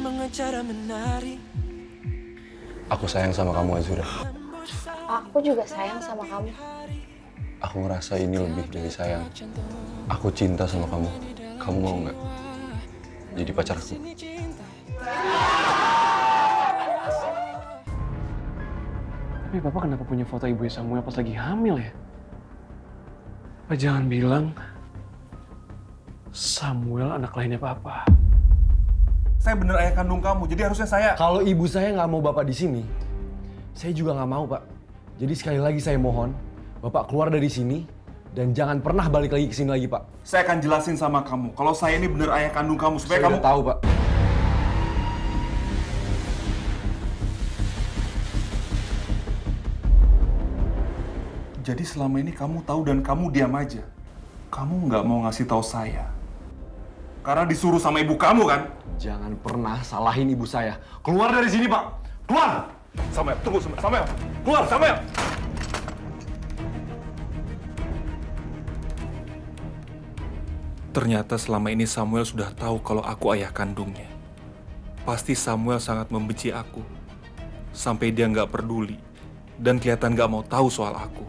mengejar menari. Aku sayang sama kamu, Azura. Aku juga sayang sama kamu. Aku ngerasa ini lebih dari sayang. Aku cinta sama kamu. Kamu mau nggak jadi pacarku? Tapi Papa kenapa punya foto ibu Samuel pas lagi hamil ya? Apa jangan bilang Samuel anak lainnya Papa? Saya bener ayah kandung kamu, jadi harusnya saya... Kalau ibu saya nggak mau Bapak di sini, saya juga nggak mau, Pak. Jadi sekali lagi saya mohon, Bapak keluar dari sini dan jangan pernah balik lagi ke sini lagi, Pak. Saya akan jelasin sama kamu, kalau saya ini bener ayah kandung kamu, supaya Saya kamu... udah tahu, Pak. Jadi selama ini kamu tahu dan kamu diam aja. Kamu nggak mau ngasih tahu saya. Karena disuruh sama ibu kamu kan? Jangan pernah salahin ibu saya. Keluar dari sini, Pak. Keluar! Samuel, tunggu Samuel. Keluar, Samuel! Ternyata selama ini Samuel sudah tahu kalau aku ayah kandungnya. Pasti Samuel sangat membenci aku. Sampai dia nggak peduli. Dan kelihatan nggak mau tahu soal aku.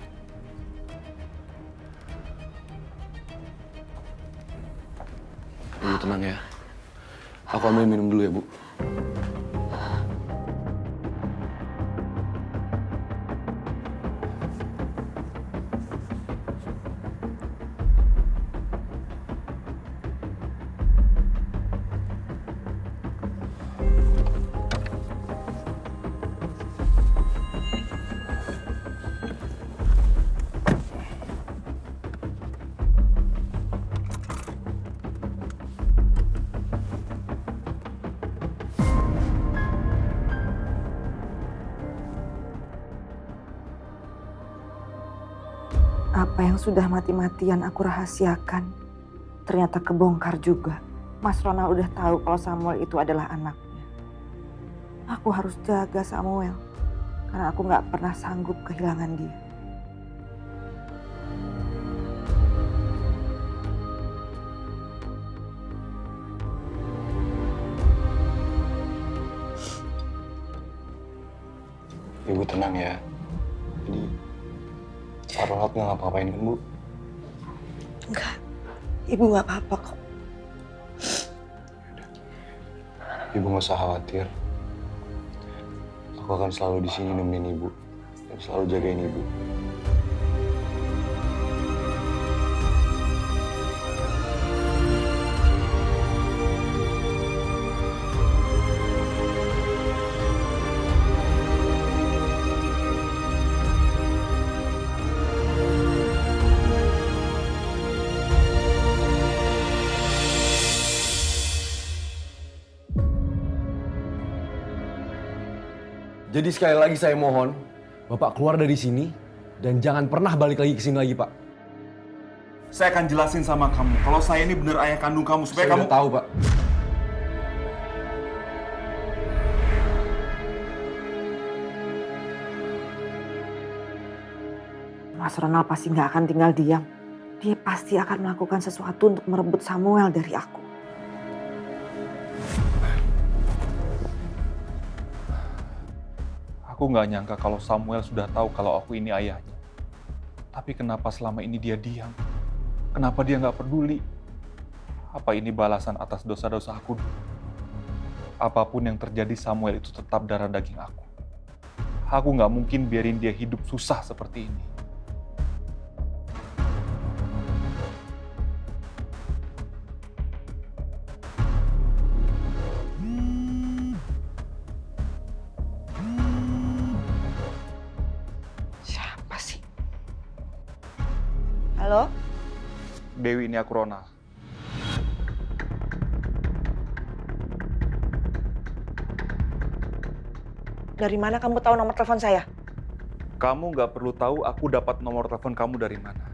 Ibu tenang ya. Aku ambil minum dulu ya, Bu. Apa yang sudah mati-matian aku rahasiakan, ternyata kebongkar juga. Mas Ronald udah tahu kalau Samuel itu adalah anaknya. Aku harus jaga Samuel, karena aku nggak pernah sanggup kehilangan dia. Ibu tenang ya. Jadi, Pak Rohat nggak ngapa-ngapain kan, Bu? Enggak, ibu nggak apa-apa kok. Ibu nggak usah khawatir. Aku akan selalu di sini nemenin Ibu. Dan selalu jagain Ibu. Jadi sekali lagi saya mohon, Bapak keluar dari sini dan jangan pernah balik lagi ke sini lagi, Pak. Saya akan jelasin sama kamu, kalau saya ini bener ayah kandung kamu, supaya Saya kamu... udah tahu, Pak. Mas Ronald pasti nggak akan tinggal diam. Dia pasti akan melakukan sesuatu untuk merebut Samuel dari aku. Aku nggak nyangka kalau Samuel sudah tahu kalau aku ini ayahnya. Tapi kenapa selama ini dia diam? Kenapa dia nggak peduli? Apa ini balasan atas dosa-dosa aku? Apapun yang terjadi, Samuel itu tetap darah daging aku. Aku nggak mungkin biarin dia hidup susah seperti ini. Siapa sih? Halo? Dewi, ini aku Ronald. Dari mana kamu tahu nomor telepon saya? Kamu nggak perlu tahu aku dapat nomor telepon kamu dari mana.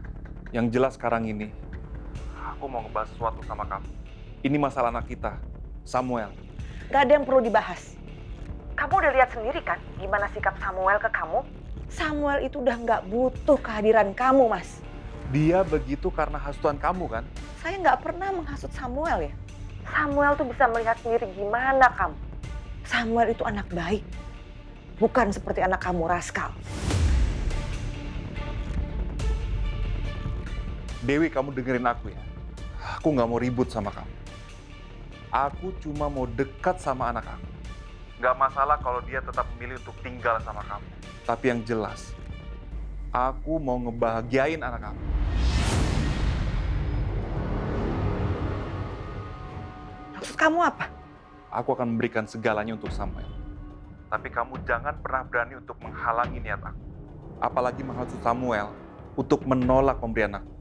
Yang jelas sekarang ini, aku mau ngebahas sesuatu sama kamu. Ini masalah anak kita, Samuel. Gak ada yang perlu dibahas. Kamu udah lihat sendiri kan gimana sikap Samuel ke kamu? Samuel itu udah nggak butuh kehadiran kamu, Mas. Dia begitu karena hasutan kamu kan? Saya nggak pernah menghasut Samuel ya. Samuel tuh bisa melihat sendiri gimana kamu. Samuel itu anak baik. Bukan seperti anak kamu, Raskal. Dewi, kamu dengerin aku ya. Aku nggak mau ribut sama kamu. Aku cuma mau dekat sama anak aku. Nggak masalah kalau dia tetap memilih untuk tinggal sama kamu. Tapi yang jelas, aku mau ngebahagiain anak aku. Maksud kamu apa? Aku akan memberikan segalanya untuk Samuel. Tapi kamu jangan pernah berani untuk menghalangi niat aku. Apalagi menghasut Samuel untuk menolak pemberian aku.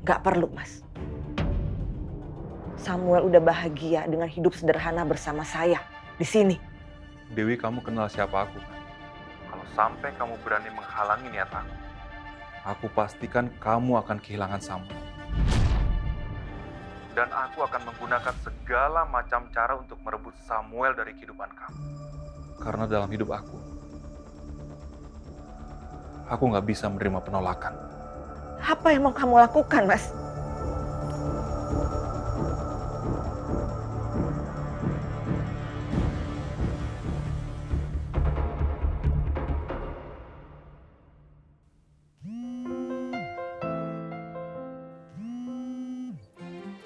Gak perlu, Mas. Samuel udah bahagia dengan hidup sederhana bersama saya di sini. Dewi, kamu kenal siapa aku kan? Kalau sampai kamu berani menghalangi niat aku pastikan kamu akan kehilangan Samuel. Dan aku akan menggunakan segala macam cara untuk merebut Samuel dari kehidupan kamu. Karena dalam hidup aku nggak bisa menerima penolakan. Apa yang mau kamu lakukan, Mas?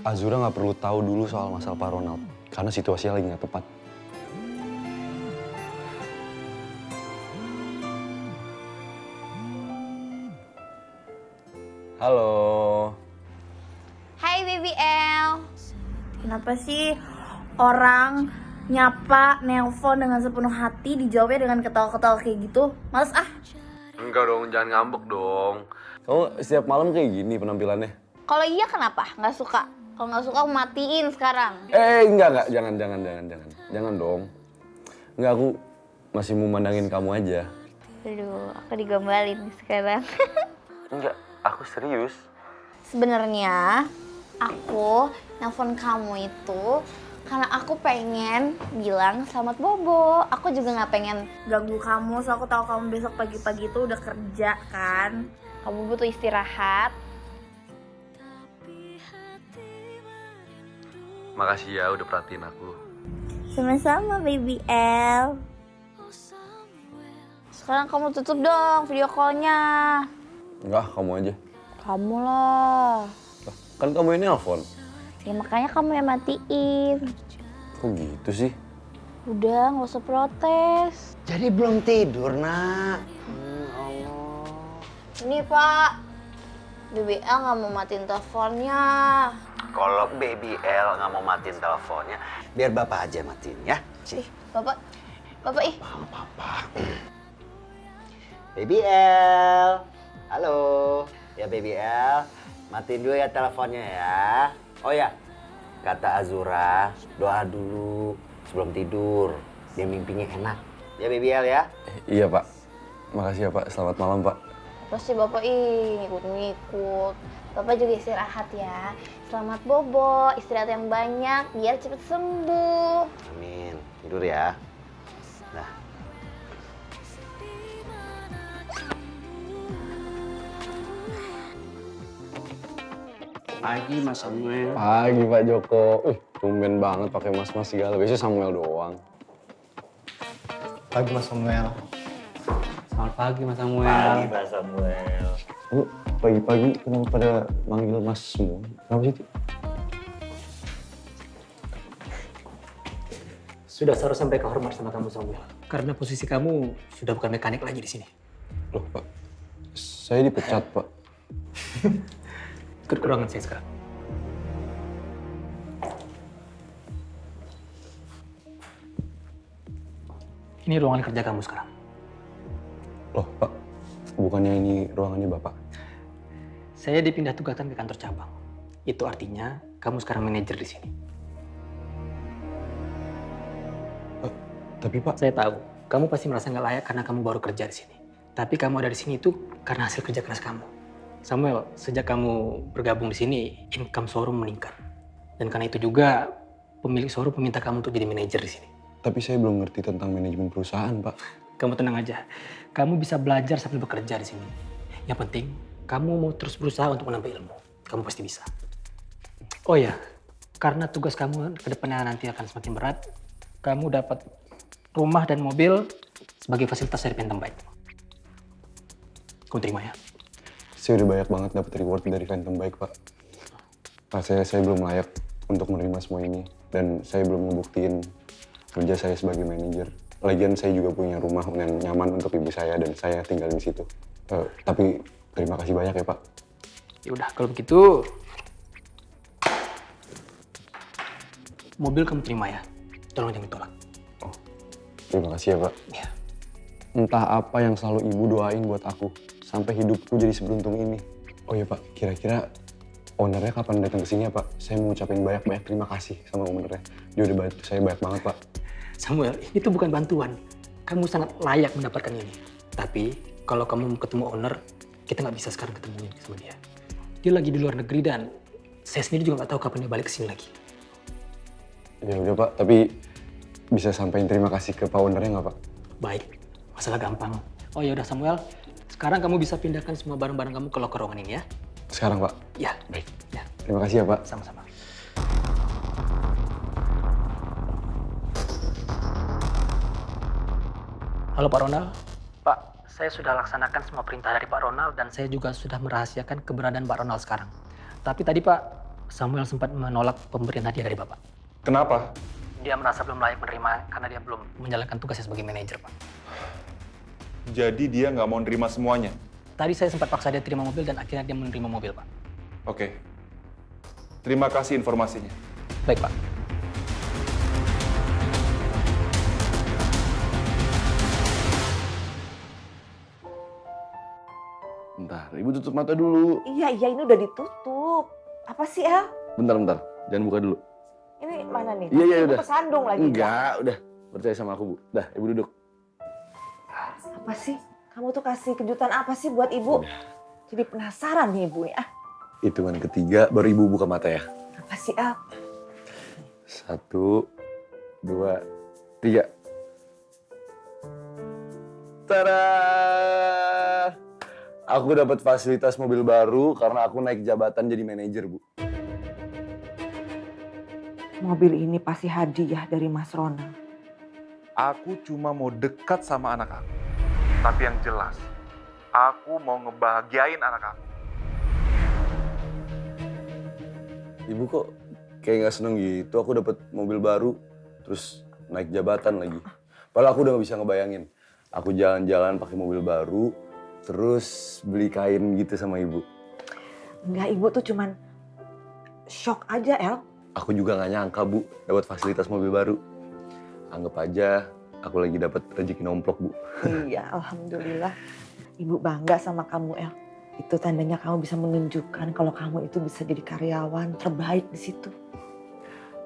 Azura nggak perlu tahu dulu soal masalah Pak Ronald, karena situasinya lagi nggak tepat. Halo. Hai Baby El. Kenapa sih orang nyapa, nelpon dengan sepenuh hati, dijawabnya dengan ketawa-ketawa kayak gitu? Males ah. Enggak dong, jangan ngambek dong. Kamu setiap malam kayak gini penampilannya? Kalau iya kenapa? Nggak suka? Kalau nggak suka aku matiin sekarang. Enggak, jangan dong. Enggak, aku masih mau mandangin kamu aja. Aduh, aku digombalin sekarang. Enggak, aku serius. Sebenarnya aku nelpon kamu itu karena aku pengen bilang selamat bobo. Aku juga nggak pengen ganggu kamu, so aku tahu kamu besok pagi-pagi itu udah kerja kan. Kamu butuh istirahat. Makasih ya udah perhatiin aku. Sama-sama Baby El. Sekarang kamu tutup dong video call-nya. Enggak, kamu aja. Kamu lah. Lah, kan kamu yang nelpon. Ya makanya kamu yang matiin. Kok gitu sih? Udah, nggak usah protes. Jadi belum tidur, Nak? Allah. Ini Pak, BBL nggak mau matiin teleponnya. Kalau Baby L nggak mau matiin teleponnya, biar Bapak aja matiin ya. Ih, Bapak ih. Papa. Baby L, halo. Ya Baby L, matiin dulu ya teleponnya ya. Oh ya, kata Azura, doa dulu sebelum tidur. Biar mimpinya enak. Ya Baby L ya. Iya Pak, makasih ya Pak. Selamat malam Pak. Pasti Bapak ngikut-ngikut. Bapak juga istirahat ya. Selamat bobo, istirahat yang banyak biar cepet sembuh. Amin. Tidur ya. Nah. Pagi Mas Samuel. Pagi Pak Joko. Tumben banget pakai mas-mas segala. Biasanya Samuel doang. Pagi Mas Samuel. Selamat pagi Mas Samuel. Pagi Mas Samuel. Lu pagi-pagi kenapa pada manggil mas semua? Kenapa sih? Sudah seharusnya mereka hormat sama kamu Samuel. Karena posisi kamu sudah bukan mekanik lagi di sini. Loh Pak, saya dipecat Pak. Ikut ke ruangan saya sekarang. Ini ruangan kerja kamu sekarang. Loh Pak, bukannya ini ruangannya Bapak? Saya dipindah tugaskan ke kantor cabang. Itu artinya kamu sekarang manajer di sini. Tapi Pak... Saya tahu, kamu pasti merasa nggak layak karena kamu baru kerja di sini. Tapi kamu ada di sini itu karena hasil kerja keras kamu. Samuel, sejak kamu bergabung di sini, income showroom meningkat. Dan karena itu juga pemilik showroom meminta kamu untuk jadi manajer di sini. Tapi saya belum ngerti tentang manajemen perusahaan, Pak. Kamu tenang aja. Kamu bisa belajar sambil bekerja di sini. Yang penting, kamu mau terus berusaha untuk menambah ilmu. Kamu pasti bisa. Oh ya, karena tugas kamu ke depannya nanti akan semakin berat, kamu dapat rumah dan mobil sebagai fasilitas dari Phantom Bike. Kamu terima ya? Saya udah banyak banget dapat reward dari Phantom Bike, Pak. Rasanya saya belum layak untuk menerima semua ini. Dan saya belum ngebuktiin kerja saya sebagai manajer. Lagian saya juga punya rumah yang nyaman untuk ibu saya dan saya tinggal di situ. Tapi terima kasih banyak ya, Pak. Ya udah, kalau begitu mobil kamu terima ya. Tolong jangan ditolak. Oh, terima kasih ya, Pak. Ya. Entah apa yang selalu ibu doain buat aku sampai hidupku jadi seberuntung ini. Oh ya, Pak, kira-kira ownernya kapan datang ke sini ya, Pak? Saya mau ngucapin banyak-banyak terima kasih sama ownernya. Dia udah bantu saya banyak banget, Pak. Samuel, itu bukan bantuan. Kamu sangat layak mendapatkan ini. Tapi kalau kamu mau ketemu owner, kita nggak bisa sekarang ketemuin sama dia. Dia lagi di luar negeri dan saya sendiri juga nggak tahu kapan dia balik ke sini lagi. Ya udah, Pak, tapi bisa sampaikan terima kasih ke Pak ownernya nggak, Pak? Baik, masalah gampang. Oh ya udah Samuel, sekarang kamu bisa pindahkan semua barang-barang kamu ke loker ruangan ini ya. Sekarang, Pak? Ya. Baik. Ya. Terima kasih ya, Pak. Sama-sama. Halo Pak Ronald. Pak, saya sudah laksanakan semua perintah dari Pak Ronald dan saya juga sudah merahasiakan keberadaan Pak Ronald sekarang. Tapi tadi Pak, Samuel sempat menolak pemberian hadiah dari Bapak. Kenapa? Dia merasa belum layak menerima karena dia belum menjalankan tugasnya sebagai manajer, Pak. Jadi dia nggak mau nerima semuanya? Tadi saya sempat paksa dia terima mobil dan akhirnya dia menerima mobil, Pak. Oke. Terima kasih informasinya. Baik, Pak. Bentar, Ibu tutup mata dulu. Iya, ini udah ditutup. Apa sih, El? Bentar. Jangan buka dulu. Ini mana nih? Iya, Ini udah. Kesandung lagi. Enggak, udah. Percaya sama aku, Bu. Dah, Ibu duduk. Apa sih? Kamu tuh kasih kejutan apa sih buat Ibu? Jadi penasaran nih Ibu ya. Hitungan ketiga, baru Ibu buka mata ya. Apa sih, El? 1, 2, 3. Tada! Aku dapat fasilitas mobil baru karena aku naik jabatan jadi manajer, Bu. Mobil ini pasti hadiah dari Mas Ronald. Aku cuma mau dekat sama anak aku. Tapi yang jelas, aku mau ngebahagiain anak aku. Ibu kok kayak nggak seneng gitu, aku dapat mobil baru, terus naik jabatan lagi. Padahal aku udah nggak bisa ngebayangin. Aku jalan-jalan pakai mobil baru, terus beli kain gitu sama ibu. Enggak, Ibu tuh cuman shock aja, El. Aku juga nggak nyangka, Bu, dapat fasilitas mobil baru. Anggap aja aku lagi dapat rezeki nomplok, Bu. Iya, alhamdulillah. Ibu bangga sama kamu, El. Itu tandanya kamu bisa menunjukkan kalau kamu itu bisa jadi karyawan terbaik di situ.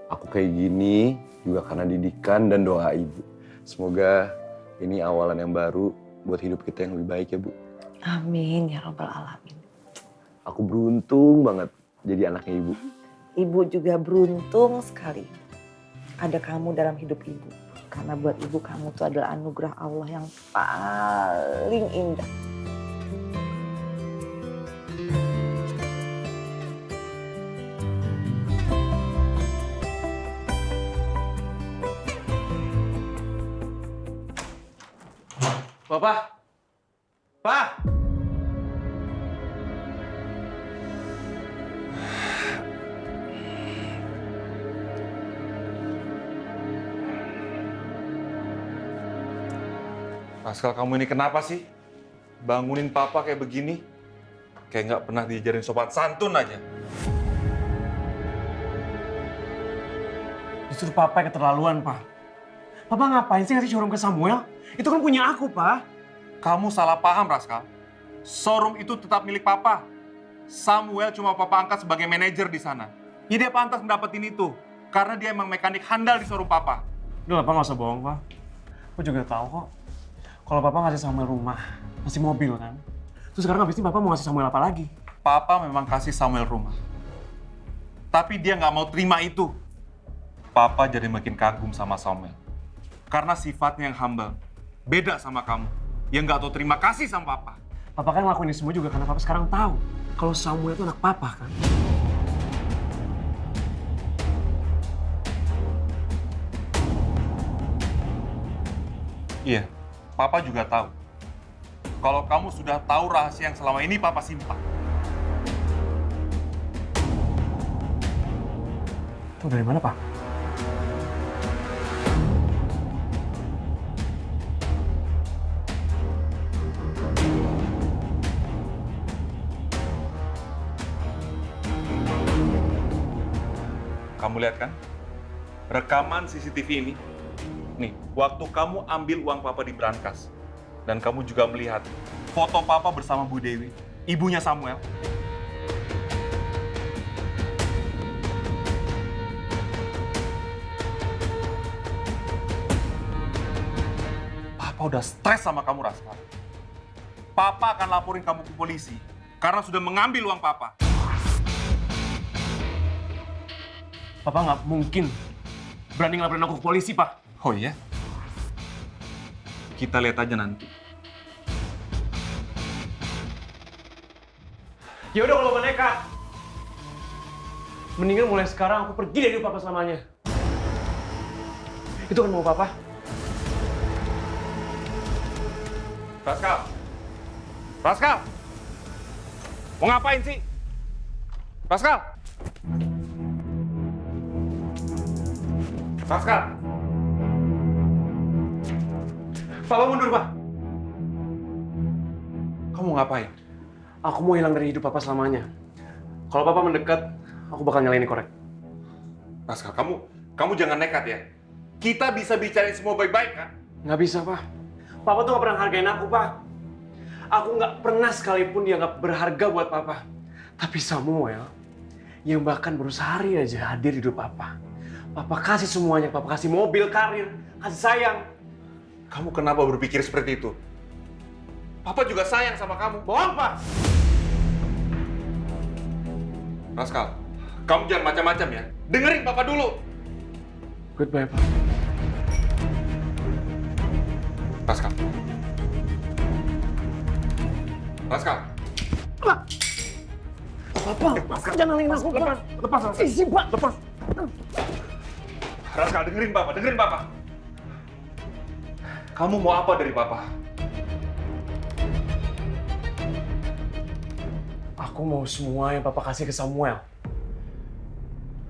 Aku kayak gini juga karena didikan dan doa ibu. Semoga ini awalan yang baru buat hidup kita yang lebih baik ya, Bu. Amin ya Rabbal Alamin. Aku beruntung banget jadi anaknya ibu. Ibu juga beruntung sekali ada kamu dalam hidup ibu. Karena buat ibu kamu tuh adalah anugerah Allah yang paling indah. Bapak! Pak! Pascal, kamu ini kenapa sih? Bangunin papa kayak begini? Kayak nggak pernah diajarin sopan santun aja. Justru papa yang keterlaluan, Pak. Papa ngapain sih ngasih showroom ke Samuel? Itu kan punya aku, Pak. Kamu salah paham, Pascal. Showroom itu tetap milik papa. Samuel cuma papa angkat sebagai manajer di sana. Ya dia pantas mendapatin itu. Karena dia emang mekanik handal di showroom papa. Udah lah, Pak, nggak usah bohong, Pak. Aku juga tahu kok. Kalau Papa ngasih Samuel rumah, ngasih mobil kan. Terus sekarang habis ini Papa mau ngasih Samuel apa lagi? Papa memang kasih Samuel rumah. Tapi dia nggak mau terima itu. Papa jadi makin kagum sama Samuel. Karena sifatnya yang humble. Beda sama kamu. Yang nggak tahu terima kasih sama Papa. Papa kan ngelakuin ini semua juga karena Papa sekarang tahu kalau Samuel itu anak Papa kan. Iya, Papa juga tahu. Kalau kamu sudah tahu rahasia yang selama ini Papa simpan. Itu dari mana, Pak? Kamu lihat kan? Rekaman CCTV ini. Nih, waktu kamu ambil uang Papa di brankas. Dan kamu juga melihat foto Papa bersama Bu Dewi, ibunya Samuel. Papa udah stres sama kamu, Raskal. Papa akan laporin kamu ke polisi karena sudah mengambil uang Papa. Papa nggak mungkin berani ngelaporin aku ke polisi, Pak. Oh iya? Kita lihat aja nanti. Ya udah kalau Bapak nekat. Mendingan mulai sekarang aku pergi dari hidup Papa selamanya. Itu kan mau Papa. Raskal! Raskal! Mau ngapain sih? Raskal! Raskal! Papa mundur, Pak. Kamu mau ngapain? Aku mau hilang dari hidup Papa selamanya. Kalau Papa mendekat, aku bakal nyalain korek. Raskal, kamu jangan nekat ya. Kita bisa bicarain semua baik-baik kan? Nggak bisa, Pak. Papa tuh nggak pernah hargain aku, Pak. Aku nggak pernah sekalipun dianggap berharga buat Papa. Tapi Samuel, yang bahkan baru sehari aja hadir di hidup Papa. Papa kasih semuanya, Papa kasih mobil, karir, kasih sayang. Kamu kenapa berpikir seperti itu? Papa juga sayang sama kamu. Bohong, Pak! Raskal, kamu jangan macam-macam ya. Dengerin Papa dulu. Goodbye, Pak. Raskal. Raskal. Papa, jangan nalingin aku, Pak. Lepas, Raskal. Isi, Pak. Lepas. Raskal, dengerin Papa. Kamu mau apa dari Papa? Aku mau semua yang Papa kasih ke Samuel.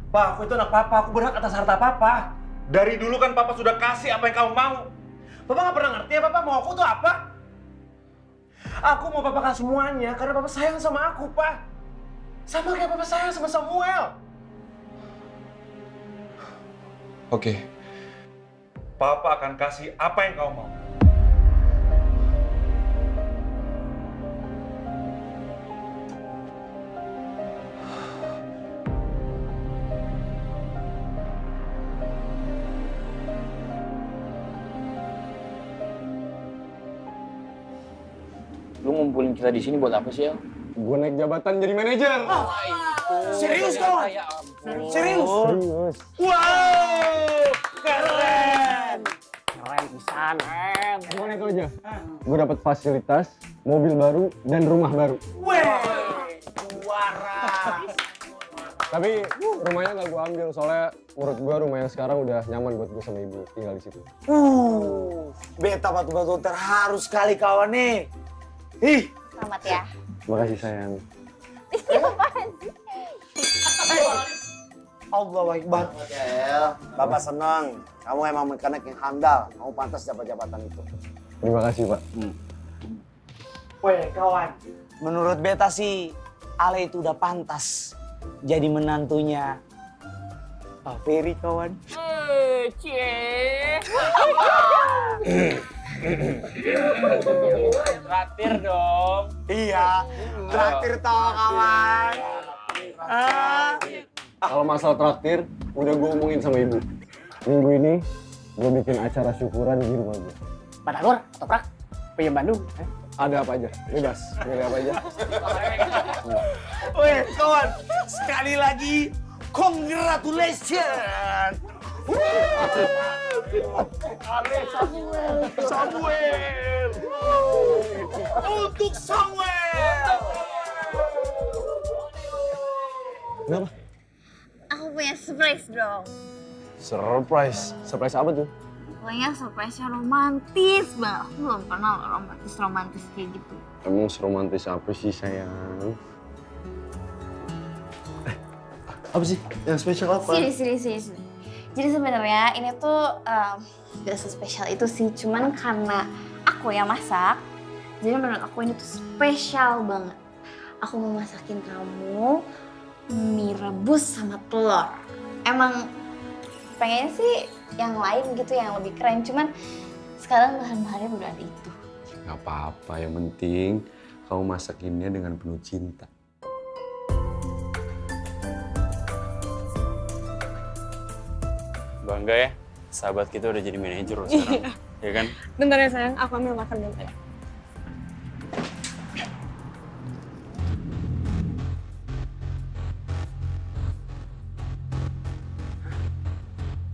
Pak, aku itu anak Papa. Aku berhak atas harta Papa. Dari dulu kan Papa sudah kasih apa yang kamu mau. Papa nggak pernah ngerti ya, Papa mau aku tuh apa? Aku mau Papa kasih semuanya karena Papa sayang sama aku, Pak. Sama kayak Papa sayang sama Samuel. Oke. Papa akan kasih apa yang kamu mau. Lu ngumpulin kita di sini buat apa sih, El? Gue naik jabatan jadi manajer. Serius, kawan? Serius. Wow! Keren! Keren pisan, Em. Gimana itu aja? Gue dapat fasilitas, mobil baru, dan rumah baru. Weh! Juara! Tapi rumahnya nggak gue ambil, soalnya menurut gue rumah yang sekarang udah nyaman buat gue sama ibu tinggal di situ. Beta betul-betul terharu sekali kawan nih. Ih! Selamat ya. Makasih sayang. Apaan sih? Allah Akbar. Bapak senang. Kamu emang mekanik yang handal. Kamu pantas dapat jabatan itu. Terima kasih, Pak. Weh kawan, menurut beta sih Ale itu udah pantas jadi menantunya Pak Ferry kawan. Traktir dong. Iya, traktir toh kawan. Kalau masalah traktir, udah gue omongin sama ibu. Minggu ini, gue bikin acara syukuran di rumah gue. Batagor, toprak, peyem Bandung. Ada apa aja, bebas. Milih apa aja. Weh kawan, sekali lagi congratulations. Samuel. Untuk Samuel. Kenapa? Aku punya surprise dong. Surprise. Surprise apa tuh? Pokoknya spesial romantis banget. Aku belum pernah loh romantis kayak gitu. Emang seromantis apa sih sayang? Apa sih? Yang spesial apa? Sini. Jadi sebenarnya ini tuh gak sespesial itu sih, cuman karena aku yang masak, jadi menurut aku ini tuh spesial banget. Aku mau masakin kamu mie rebus sama telur. Emang pengennya sih yang lain gitu, yang lebih keren, cuman sekarang bahan-bahannya udah ada itu. Gak apa-apa, yang penting kamu masakinnya dengan penuh cinta. Bangga ya, sahabat kita udah jadi manajer loh sekarang. Ya kan? Bentar ya sayang, aku ambil makan dulu ya.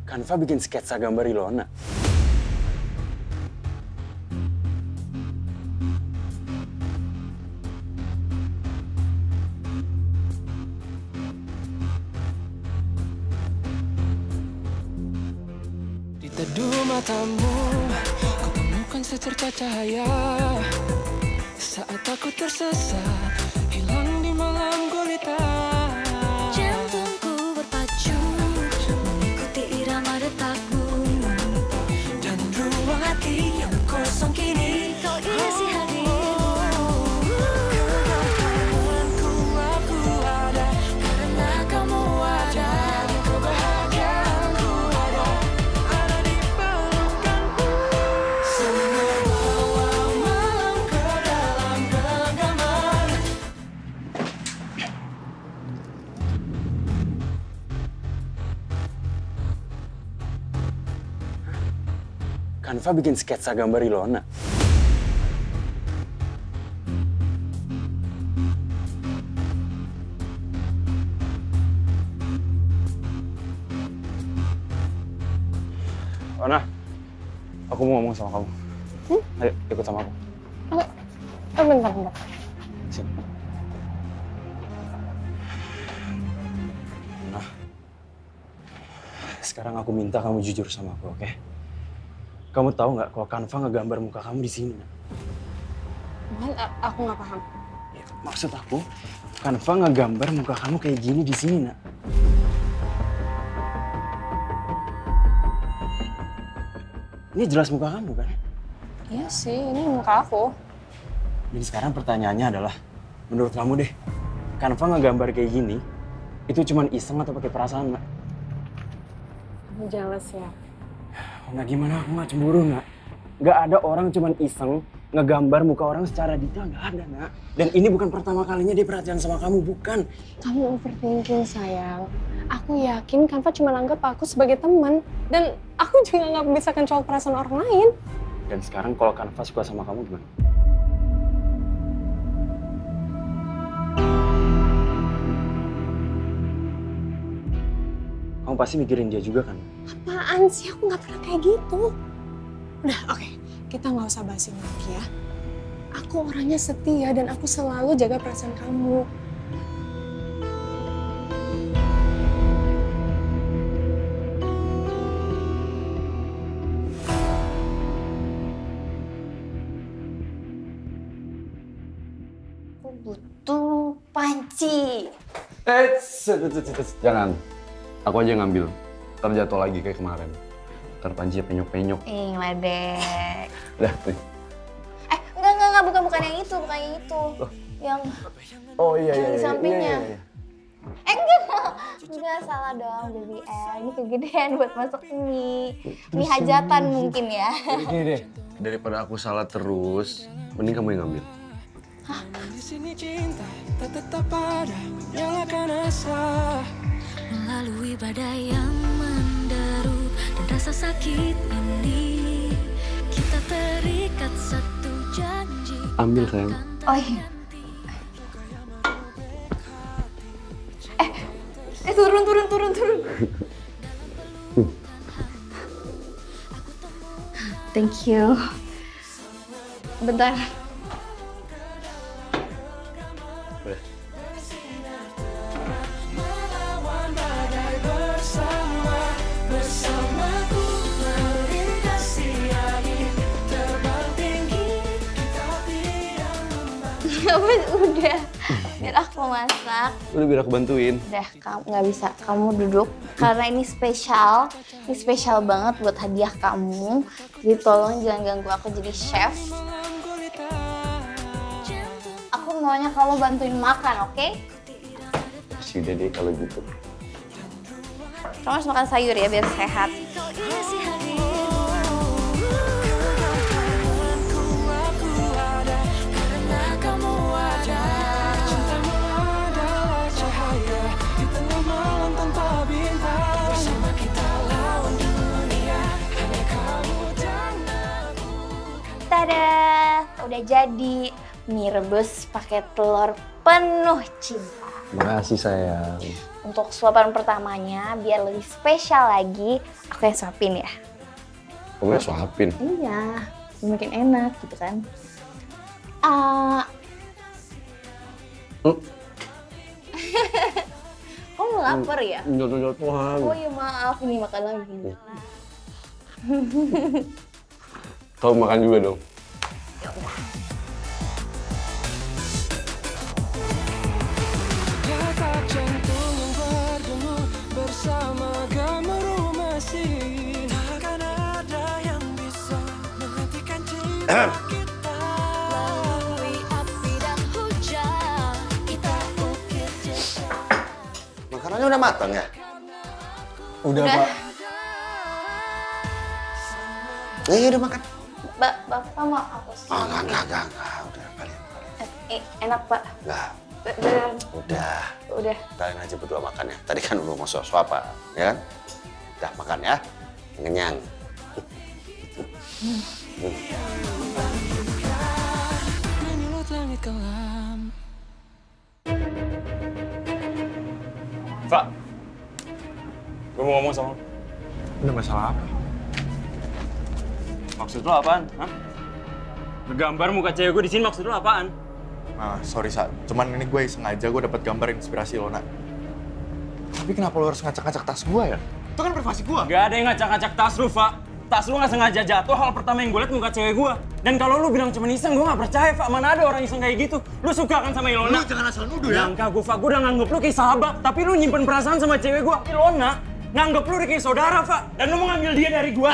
Kanva bikin sketsa gambar Ilona. Di teduh matamu, ku temukan secerca cahaya. Saat aku tersesat, hilang di malam gulita. Jantungku berpacu, mengikuti irama detakmu. Dan ruang hati yang kosong kini Kau isi hadirmu. Kegagalanku aku ada, karena kamu ada. Kebahagiaanku ada di pelukanmu. Semua bawa malam ke dalam genggaman. Kanva bikin sketsa gambar Ilona. Ona, aku mau ngomong sama kamu. Ayo, ikut sama aku. Bentar. Sini. Nah, sekarang aku minta kamu jujur sama aku, oke? Kamu tahu nggak kalau Kanva ngegambar muka kamu di sini? Aku nggak paham. Ya, maksud aku, Kanva ngegambar muka kamu kayak gini di sini, nak. Ini jelas muka kamu, kan? Iya sih, ini muka aku. Dan sekarang pertanyaannya adalah, menurut kamu deh, Kanva ngegambar kayak gini, itu cuman iseng atau pakai perasaan, nak? Kamu jealous ya? Nah gimana, aku nggak cemburu, nak? Nggak ada orang cuman iseng ngegambar muka orang secara detail, nggak ada, nak. Dan ini bukan pertama kalinya dia perhatian sama kamu, bukan. Kamu overthinking, sayang. Aku yakin Kanva cuma anggap aku sebagai teman. Dan aku juga nggak bisa kontrol perasaan orang lain. Dan sekarang kalau Kanva suka sama kamu gimana? Kamu pasti mikirin dia juga, kan? Apaan sih? Aku nggak pernah kayak gitu. Udah, oke. Kita nggak usah bahas ini lagi ya. Aku orangnya setia dan aku selalu jaga perasaan kamu. Aku butuh panci. Jangan. Aku aja yang ngambil. Ntar jatuh lagi kayak kemarin. Ntar panci penyok-penyok. Ngeledek. Udah, nih. Enggak, bukan yang itu, bukan yang itu. Yang Oh iya. di sampingnya. Enggak, salah dong, Baby L. Ini kegedean buat masuk mie. Mie hajatan mungkin ya. Gini deh. Daripada aku salah terus, mending kamu yang ngambil. Di sini cinta tak tetap pada, nyalakan asa. Melalui badai yang menderu dan rasa sakit ini, kita terikat satu janji. Ambil, sayang. Oh iya. Turun. Thank you. Bentar. Melawan badai bersamaku melintasi. Udah, biar aku masak. Udah biar aku bantuin. Udah, kamu nggak bisa. Kamu duduk. Karena ini spesial banget buat hadiah kamu. Jadi tolong jangan ganggu aku jadi chef. Aku maunya kamu bantuin makan, oke? Sudah deh kalau gitu. Kamu harus makan sayur ya biar sehat. Tada, udah jadi mie rebus pakai telur penuh cinta. Makasih sayang. Untuk suapan pertamanya, biar lebih spesial lagi, aku yang suapin ya. Kamu yang suapin? Iya, mungkin enak gitu kan. Kamu lapar ya? Jatuh-jatuhan. Oh iya maaf, ini makan lagi. Kamu makan juga dong. Detak jantung yang berdenyut bersama gemuruh mesin. Takkan ada yang bisa menghentikan cinta kita. Melalui api dan hujan, kita ukir jejak. Makanannya udah matang ya? Udah, Pak. Iya, udah makan. Bapak mau aku sih? Oh, enggak. Udah, kalian. Enak, Pak. Enggak. Beneran. Udah. Kalian aja berdua makan ya. Tadi kan udah mau suap-suapan, ya kan? Udah makan ya. Kenyang. Menyulut langit kelam. Pak, gue mau ngomong sama lo. Udah masalah apa? Maksud lo apaan? Hah? Ngegambar muka cewek gue di sini maksud lo apaan? Nah, sorry Sa, cuman ini gue sengaja gue dapat gambar inspirasi Ilona. Tapi kenapa lo harus ngacak-ngacak tas gue ya? Itu kan privasi gue. Gak ada yang ngacak-ngacak tas lu, Pak. Tas lu gak sengaja jatuh, hal pertama yang gue liat muka cewek gue. Dan kalau lu bilang cuma iseng, gue gak percaya, Pak. Mana ada orang iseng kayak gitu? Lu suka kan sama Ilona? Lu jangan asal nuduh ya. Nyangka gue, Pak. Gue udah nganggep lu kayak sahabat. Tapi lu nyimpen perasaan sama cewek gue, Ilona. Nganggep lu udah kayak saudara, Pak. Dan lu mau ngambil dia dari gue.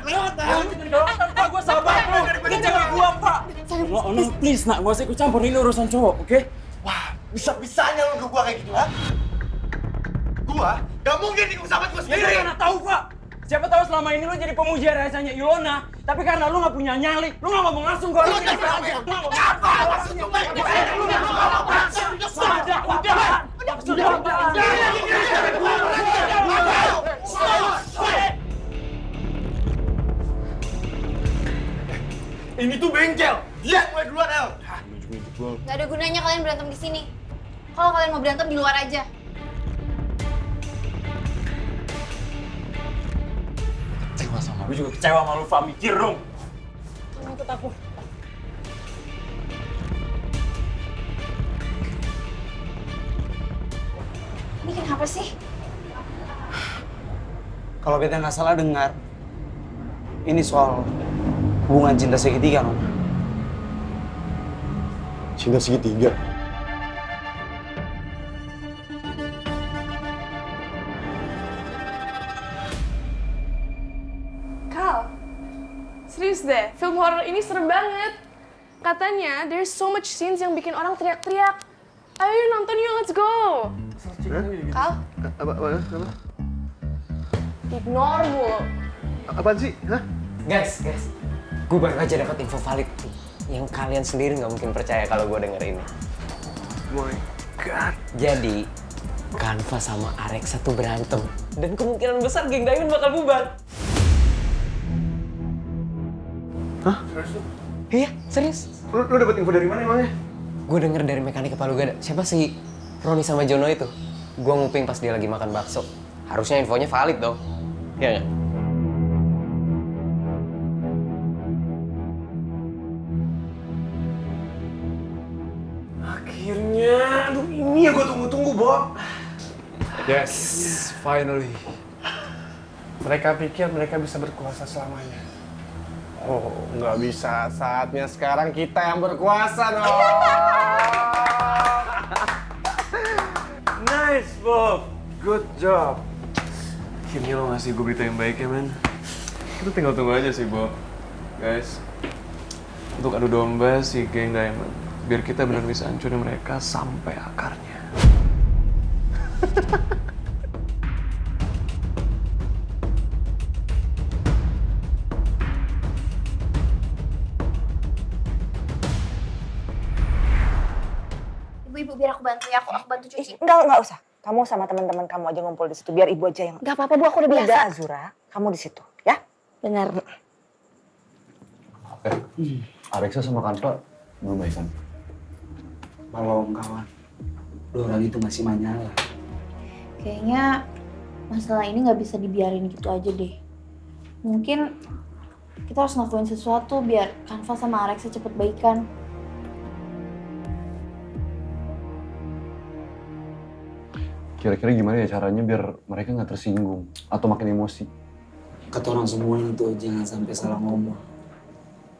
Kelewatan, Pak. Gue sahabat lu. Ini cewek gue, Pak. Ilona, please, nak. Gak usah ikut campur. Ini urusan cowok, oke? Wah, bisa-bisanya lu ke gue kayak gitu, ha? Gua gak mungkin ikut sahabat gue sendiri. Ya, mana tahu, Pak. Siapa tahu selama ini lu jadi pemuja rahasianya Ilona, tapi karena lu gak punya nyali, lu gak ngomong langsung ke orang biasa aja. Ini tuh bengkel. Lihat gue duluan, El. Gak ada gunanya kalian berantem di sini. Kalau kalian mau berantem di luar aja. Kecewa sama gue juga kecewa sama lu, Pak. Mikir dong. Kamu ikut aku. Ini kenapa sih? Kalau beta nggak salah dengar, ini soal hubungan cinta segitiga, Nona. Cinta segitiga. Kal, serius deh, film horor ini serem banget. Katanya, there's so much scenes yang bikin orang teriak-teriak. Ayo nonton yuk, let's go! Kal? Apa? Ignore mulu. Apaan sih? Hah? Guys, gue baru aja dapat info valid nih, yang kalian sendiri nggak mungkin percaya kalau gue denger ini. My God. Jadi, Kanva sama Areksa tuh berantem, dan kemungkinan besar geng Dayun bakal bubar. Hah? Serius lu? Iya, serius. Lu dapet info dari mana emangnya? Gue denger dari mekanik Palu Gada. Siapa sih Roni sama Jono itu? Gue nguping pas dia lagi makan bakso. Harusnya infonya valid dong. Iya nggak? Akhirnya, aduh ini ya gue tunggu-tunggu, Bob. Yes, finally. Mereka pikir mereka bisa berkuasa selamanya. Oh, nggak bisa. Saatnya sekarang kita yang berkuasa dong. Nice, Bob. Good job. Akhirnya lo ngasih gue berita yang baik ya, men. Kita tinggal tunggu aja sih, Bob. Guys, untuk adu domba si geng Diamond. Biar kita benar bisa hancurin mereka sampai akarnya. Ibu, biar aku bantu ya, aku bantu cuci. Enggak usah. Kamu sama teman-teman kamu aja ngumpul di situ. Biar ibu aja yang... Gak apa-apa Bu, aku udah biasa. Tidak, Azura. Kamu di situ, ya? Benar. Areksa sama Kanva belum baikan. Belum kawan. Lu orang itu masih Manyala. Kayaknya masalah ini nggak bisa dibiarin gitu aja deh. Mungkin kita harus ngelakuin sesuatu biar Kanva sama Areksa cepet baikan. Kira-kira gimana ya caranya biar mereka nggak tersinggung atau makin emosi? Kata orang semua itu jangan sampai salah ngomong.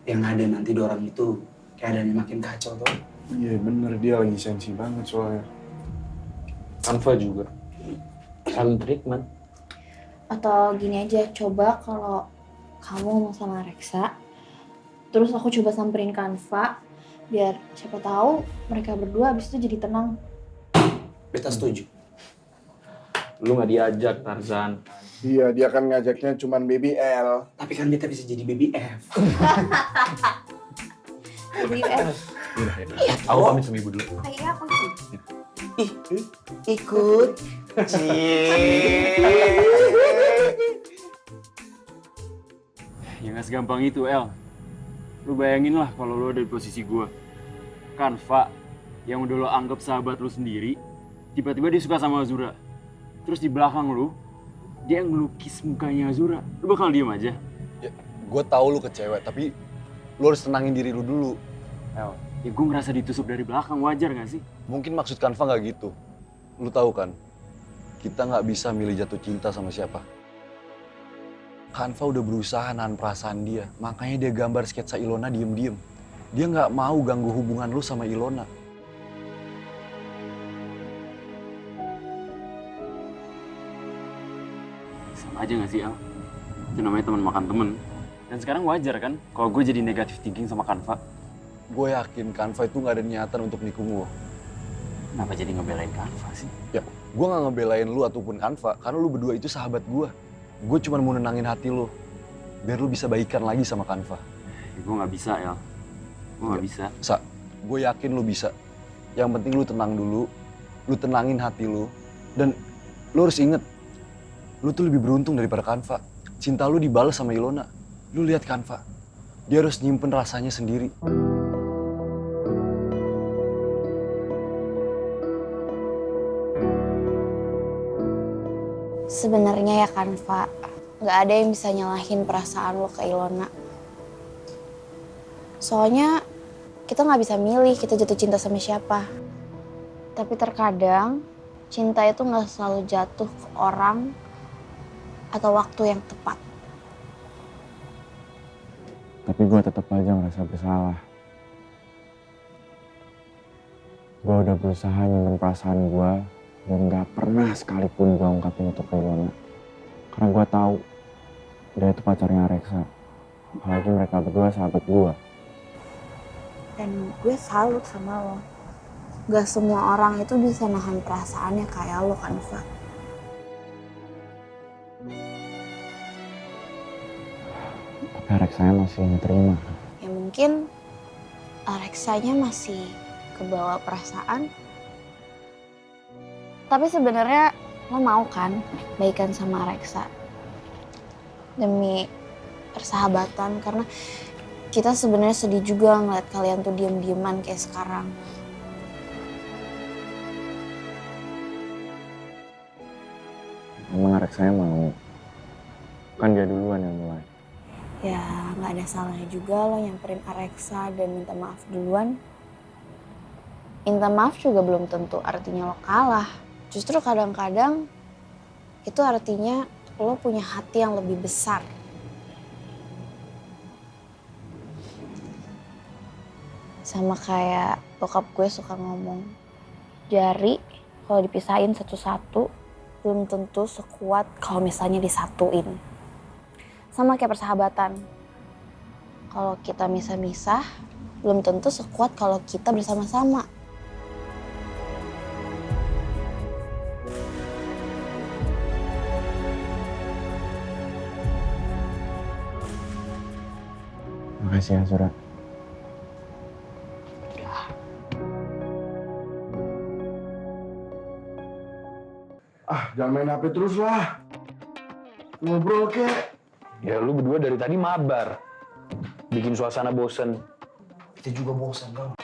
Yang ada nanti orang itu keadaannya makin kacau tuh. Iya bener, dia lagi sensi banget soalnya. Kanva juga. Silent treatment. Atau gini aja, coba kalau kamu ngomong sama Areksa, terus aku coba samperin Kanva, biar siapa tahu mereka berdua abis itu jadi tenang. Beta setuju. Lu nggak diajak, Tarzan. Iya, dia kan ngajaknya cuman BBL. Tapi kan beta bisa jadi BBF. BBF. Aku pamit sama ibu dulu. Iya, aku Ikut. Ya nggak segampang itu, El. Lu bayangin lah kalau lu ada di posisi gua. Kanva, yang udah lo anggap sahabat lu sendiri, tiba-tiba dia suka sama Azura. Terus di belakang lu, dia ngelukis mukanya Azura. Lu bakal diem aja? Ya, gue tahu lu kecewa, tapi lu harus tenangin diri lu dulu. El, ya gue ngerasa ditusuk dari belakang, wajar gak sih? Mungkin maksud Kanva nggak gitu. Lu tahu kan, kita nggak bisa milih jatuh cinta sama siapa. Kanva udah berusaha nahan perasaan dia, makanya dia gambar sketsa Ilona diem-diem. Dia nggak mau ganggu hubungan lu sama Ilona. Sama aja gak sih, El? Itu namanya teman makan temen. Dan sekarang wajar kan kalau gue jadi negatif thinking sama Kanva. Gue yakin Kanva itu nggak ada niatan untuk nikung lo. Kenapa jadi ngebelain Kanva sih? Ya, gue nggak ngebelain lu ataupun Kanva, karena lu berdua itu sahabat gue. Gue cuma mau nenangin hati lu, biar lu bisa baikan lagi sama Kanva. Ya, gue nggak bisa, El. Gue nggak bisa. Sa, gue yakin lu bisa. Yang penting lu tenang dulu, lu tenangin hati lu, dan lu harus inget, lu tuh lebih beruntung daripada Kanva. Cinta lu dibalas sama Ilona. Lu lihat Kanva, dia harus nyimpen rasanya sendiri. Sebenarnya ya Kanva, nggak ada yang bisa nyalahin perasaan lo ke Ilona. Soalnya kita nggak bisa milih kita jatuh cinta sama siapa. Tapi terkadang cinta itu nggak selalu jatuh ke orang atau waktu yang tepat. Tapi gue tetap aja ngerasa bersalah. Gue udah berusaha nyimpen perasaan gue dan gak pernah sekalipun gue ungkapin itu ke Ilona. Karena gue tahu dia itu pacarnya Areksa. Apalagi mereka berdua sahabat gue. Dan gue salut sama lo. Gak semua orang itu bisa nahan perasaannya kayak lo, Kanva. Tapi Areksanya masih nggak terima. Ya mungkin Areksanya masih kebawa perasaan. Tapi sebenarnya lo mau kan baikan sama Areksa? Demi persahabatan, karena kita sebenarnya sedih juga ngeliat kalian tuh diem-dieman kayak sekarang. Emang Areksanya mau? Kan dia duluan yang mulai. Ya nggak ada salahnya juga lo nyamperin Areksa dan minta maaf duluan. Minta maaf juga belum tentu artinya lo kalah. Justru kadang-kadang itu artinya lo punya hati yang lebih besar. Sama kayak bokap gue suka ngomong, jari kalau dipisahin satu-satu belum tentu sekuat kalau misalnya disatuin. Sama kayak persahabatan. Kalau kita misah-misah, belum tentu sekuat kalau kita bersama-sama. Makasih ya, Azura. Jangan main HP terus lah. Ngobrol kek. Ya lu berdua dari tadi mabar. Bikin suasana bosen. Kita juga bosan kau.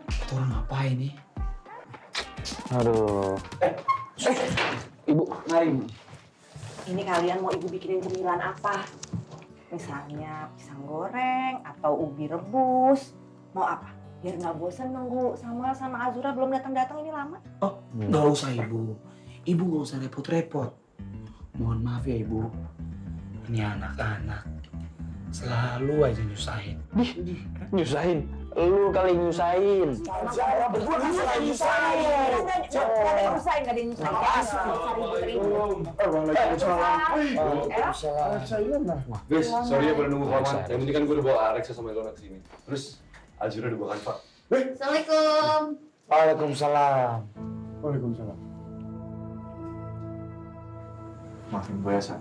Kita orang ngapain nih? Aduh. Ibu, mari. Ini kalian mau ibu bikinin cemilan apa? Misalnya pisang goreng atau ubi rebus. Mau apa? Biar nggak bosan nunggu Samuel sama Azura belum datang-datang ini lama. Oh, nggak usah ibu. Ibu nggak usah repot-repot. Mohon maaf ya ibu. Ini anak-anak selalu aja nyusahin. Nyusahin? Lu kali nyusahin. Saya berdua kan selalu nyusahin. Nggak ada nyusahin, nggak ada nyusahin. Guys, sorry ya pada nunggu kelamaan. Yang penting kan gue udah bawa Alexa sama Ilona kesini. Terus Azura udah bawa Kanva. Assalamualaikum. Waalaikumsalam. Waalaikumsalam. Maafin gue ya, Sa.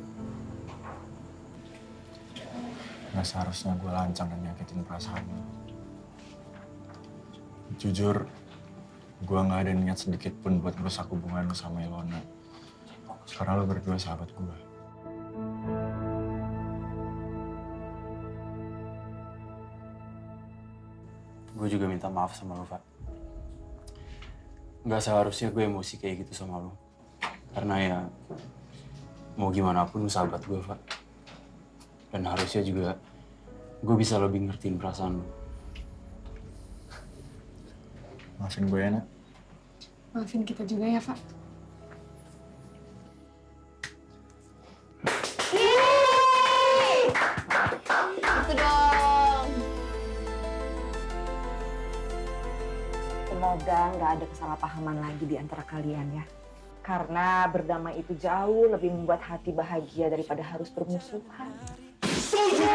Nggak seharusnya gue lancang dan nyakitin perasaan lo. Jujur, gue nggak ada niat sedikit pun buat merusak hubungan lo sama Ilona. Karena lo berdua sahabat gue. Gue juga minta maaf sama lo, Pak. Nggak seharusnya gue emosi kayak gitu sama lo. Karena ya, mau gimana pun lo sahabat gue, Pak. Dan harusnya juga gue bisa lebih ngertiin perasaan lo. Maafin gue ya, Nak. Maafin kita juga ya, Pak. Itu dong. Semoga nggak ada kesalahpahaman lagi di antara kalian ya. Karena berdamai itu jauh lebih membuat hati bahagia daripada harus bermusuhan. Setuju!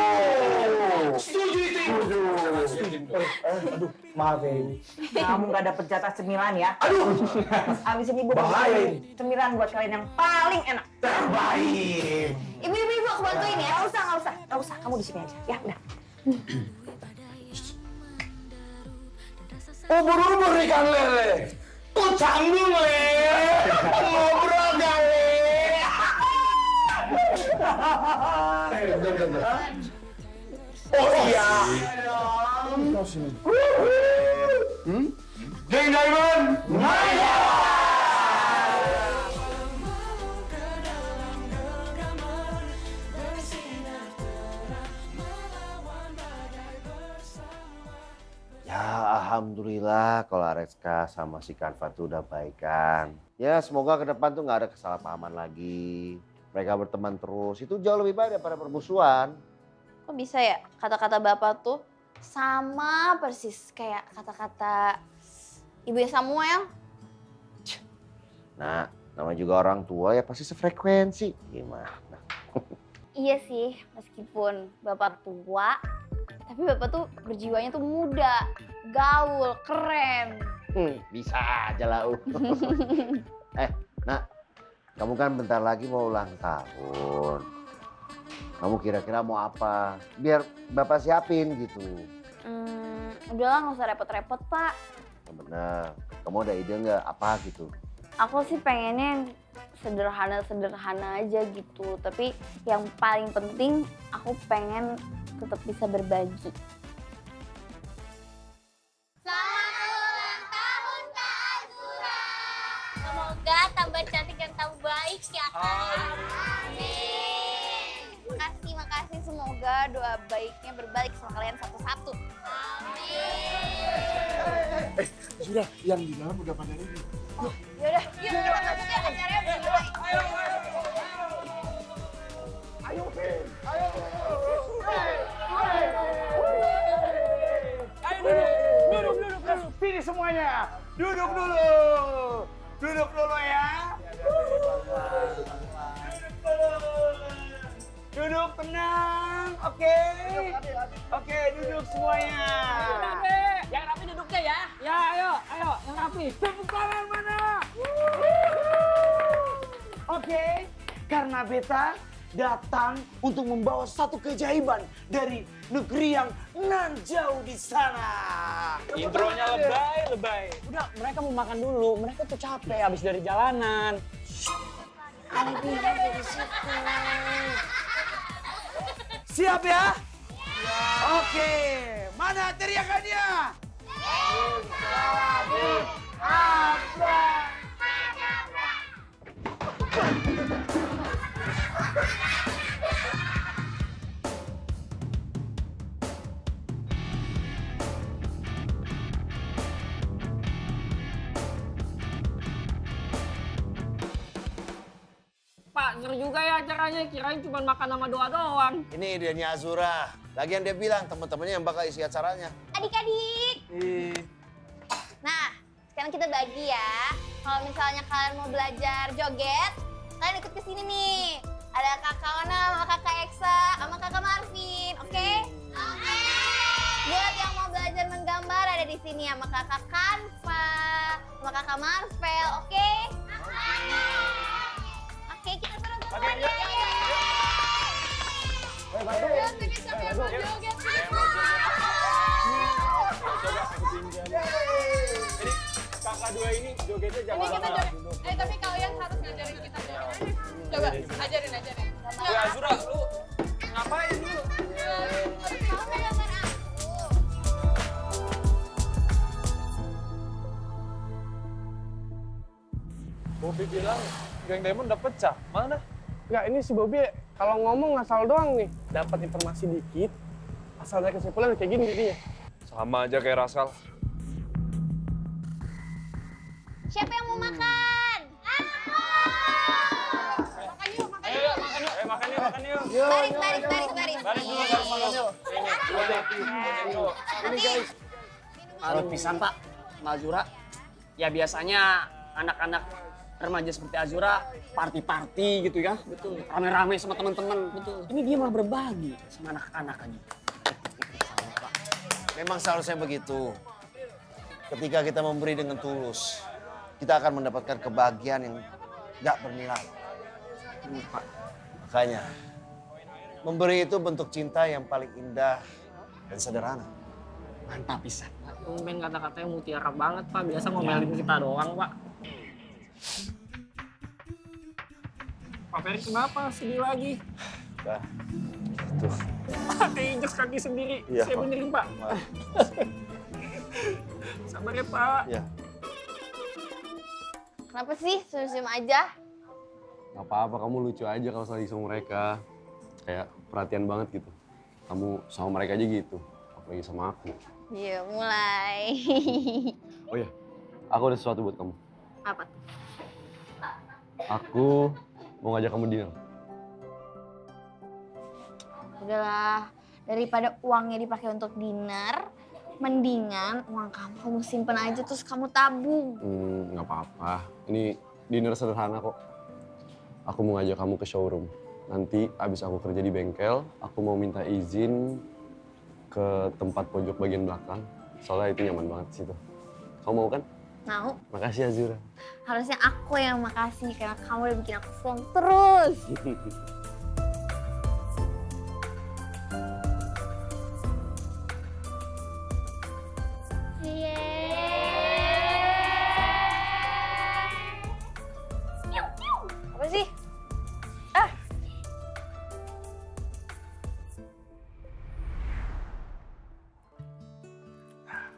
Setuju itu! Aduh, maaf ya Ibu. Kamu nggak dapet jatah cemilan ya? Aduh! Abis ini Ibu Bahaya mau ini. cemilan buat kalian yang paling enak. Terbaik! Ibu, aku bantuin ya. Nggak usah. Kamu di sini aja. Ya, udah. Ubur-ubur ikan lele! Tuh canggung le! Ngobrol gak le? Oh iya! Geng Diamond! Maya! Ya alhamdulillah kalau Areska sama si Kanva tuh udah baikan. Ya semoga ke depan tuh nggak ada kesalahpahaman lagi. Mereka berteman terus, itu jauh lebih baik daripada permusuhan. Kok bisa ya kata-kata bapak tuh sama persis kayak kata-kata ibunya Samuel? Nah, namanya juga orang tua ya pasti sefrekuensi. Gimana? Iya sih, meskipun bapak tua, tapi bapak tuh berjiwanya tuh muda, gaul, keren. Bisa aja lah. Nak, kamu kan bentar lagi mau ulang tahun. Kamu kira-kira mau apa? Biar bapak siapin gitu. Udahlah nggak usah repot-repot pak. Bener. Kamu ada ide nggak apa gitu? Aku sih pengennya yang sederhana-sederhana aja gitu. Tapi yang paling penting aku pengen tetap bisa berbagi. Selamat ulang tahun Kak Azura. Semoga tambah cantik dan tambah baik ya Kak. Amin. Makasih. Semoga doa baiknya berbalik sama kalian satu-satu. Amin. Sudah, yang di dalam udah pada ready. Yaudah, yuk kita masuk ya acaranya udah mulai. Ayo, Vin. Ayo. semuanya. Duduk dulu. Duduk dulu ya. Duduk tenang, oke? Oke, duduk semuanya. Yang rapi duduknya ya. Ya, ayo, yang rapi. Tepuk tangan mana? Oke, karena beta datang untuk membawa satu keajaiban dari negeri yang nan jauh di sana. Intronya lebay. Udah, mereka mau makan dulu. Mereka tuh capek habis dari jalanan. Siap ya? Oke, mana teriakannya? Pak, seru juga ya acaranya. Kirain cuma makan sama doa doang. Ini idenya Azura. Lagian dia bilang teman-temannya yang bakal isi acaranya. Adik-adik. Nah, sekarang kita bagi ya. Kalau misalnya kalian mau belajar joget, kalian ikut ke sini nih. Ada kakak Ona sama kakak Eksa sama kakak Marvin, oke? Oke. Buat yang mau belajar menggambar ada di sini sama kakak Kanva, sama kakak Marvel, oke? Oke, kita terus. Oke, yuk. Jadi kakak dua ini jogetnya jangan lama-lama dulu. Tapi kalian harus ngajarin kita joget. Coba, ajarin. Azura, lu ngapain lu? Bobby bilang geng Diamond udah pecah. Mana? Enggak, ini si Bobby kalau ngomong ngasal doang nih. Dapat informasi dikit, asal dari kesimpulan kayak gini jadinya. Sama aja kayak Rasal. Siapa yang mau makan? Makan yuk. Baris. Ini guys. Salut pisan Pak, sama Azura. Ya biasanya anak-anak remaja seperti Azura party-party gitu ya. Betul. Rame-rame sama teman-teman. Betul. Ini dia malah berbagi sama anak-anak aja. Memang seharusnya begitu. Ketika kita memberi dengan tulus, kita akan mendapatkan kebahagiaan yang gak bernilai. Makanya, memberi itu bentuk cinta yang paling indah dan sederhana. Mantap pisan. Tumben kata-katanya mutiara banget Pak. Biasa ngomelin kita doang Pak. Pak Ferry kenapa? Sedih lagi. Nah, itu. Keinjek kaki sendiri. Iya, Saya Pak. benerin Pak. Sabar ya Pak. Ya. Kenapa sih senyum-senyum aja? Gak apa-apa, kamu lucu aja kalau lagi sama mereka. Kayak perhatian banget gitu. Kamu sama mereka aja gitu, apalagi sama aku. Iya, mulai. Oh iya, aku ada sesuatu buat kamu. Apa tuh? Aku mau ngajak kamu dinner. Udahlah, daripada uangnya dipakai untuk dinner, mendingan uang kamu simpen aja terus kamu tabung. Nggak apa-apa. Ini dinner sederhana kok. Aku mau ngajak kamu ke showroom. Nanti abis aku kerja di bengkel, aku mau minta izin ke tempat pojok bagian belakang. Soalnya itu nyaman banget di situ. Kamu mau kan? Mau. Makasih Azura. Harusnya aku yang makasih karena kamu udah bikin aku senang terus. Apa sih?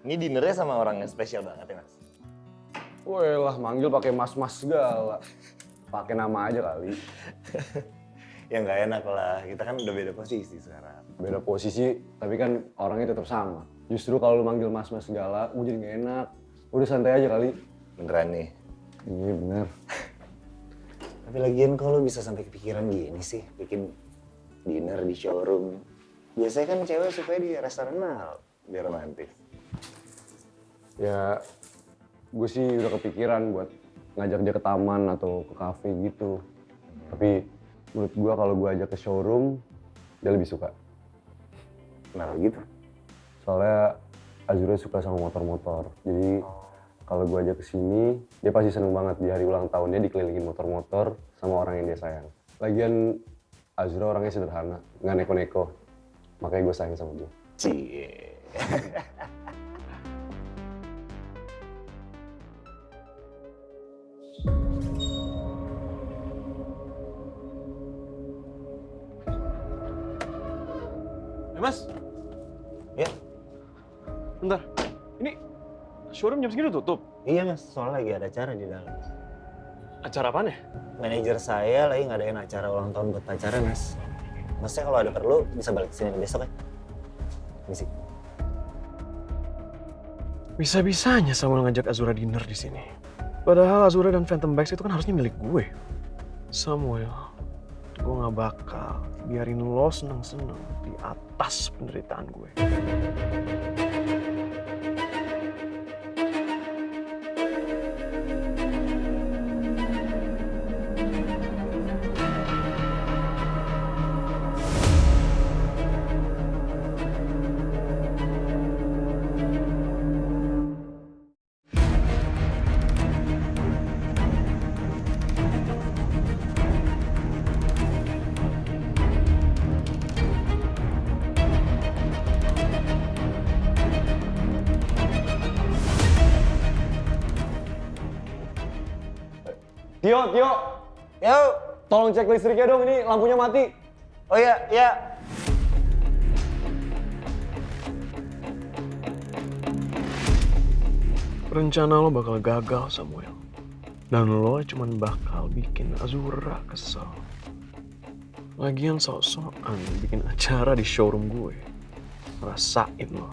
Ini dinernya sama orang yang spesial banget ya, Mas? Weh lah, manggil pakai mas-mas segala. Pakai nama aja kali. Ya nggak enak lah, kita kan udah beda posisi sekarang. Beda posisi, tapi kan orangnya tetap sama. Justru kalau lu manggil mas-mas segala, gue jadi nggak enak. Udah santai aja kali. Beneran nih? Iya bener. Tapi lagian kalau bisa sampai kepikiran gini sih, bikin dinner di showroom. Biasanya kan cewek suka di restoran mahal, biar romantis. Ya gue sih udah kepikiran buat ngajak dia ke taman atau ke kafe gitu. Tapi menurut gue kalau gue ajak ke showroom, dia lebih suka. Kenapa gitu? Soalnya Azura suka sama motor-motor. Jadi kalau gue ajak ke sini, dia pasti seneng banget di hari ulang tahunnya dikelilingin motor-motor sama orang yang dia sayang. Lagian Azura orangnya sederhana, nggak neko-neko. Makanya gue sayang sama dia. Cie. Mas? Ya. Bentar, ini showroom jam segini tutup? Iya mas, soalnya lagi ada acara di dalam. Acara apaan ya? Manajer saya lagi ngadain acara ulang tahun buat pacarnya mas. Masnya kalau ada perlu bisa balik ke sini besok ya? Misi. Bisa-bisanya Samuel ngajak Azura dinner di sini. Padahal Azura dan Phantom Bikes itu kan harusnya milik gue. Samuel, gue gak bakal biarin lo seneng-seneng di atas penderitaan gue. Tio! Yo! Tolong cek listriknya dong, ini lampunya mati. Oh iya, iya. Rencana lo bakal gagal, Samuel. Dan lo cuman bakal bikin Azura kesel. Lagian sok-sokan bikin acara di showroom gue. Rasain lo.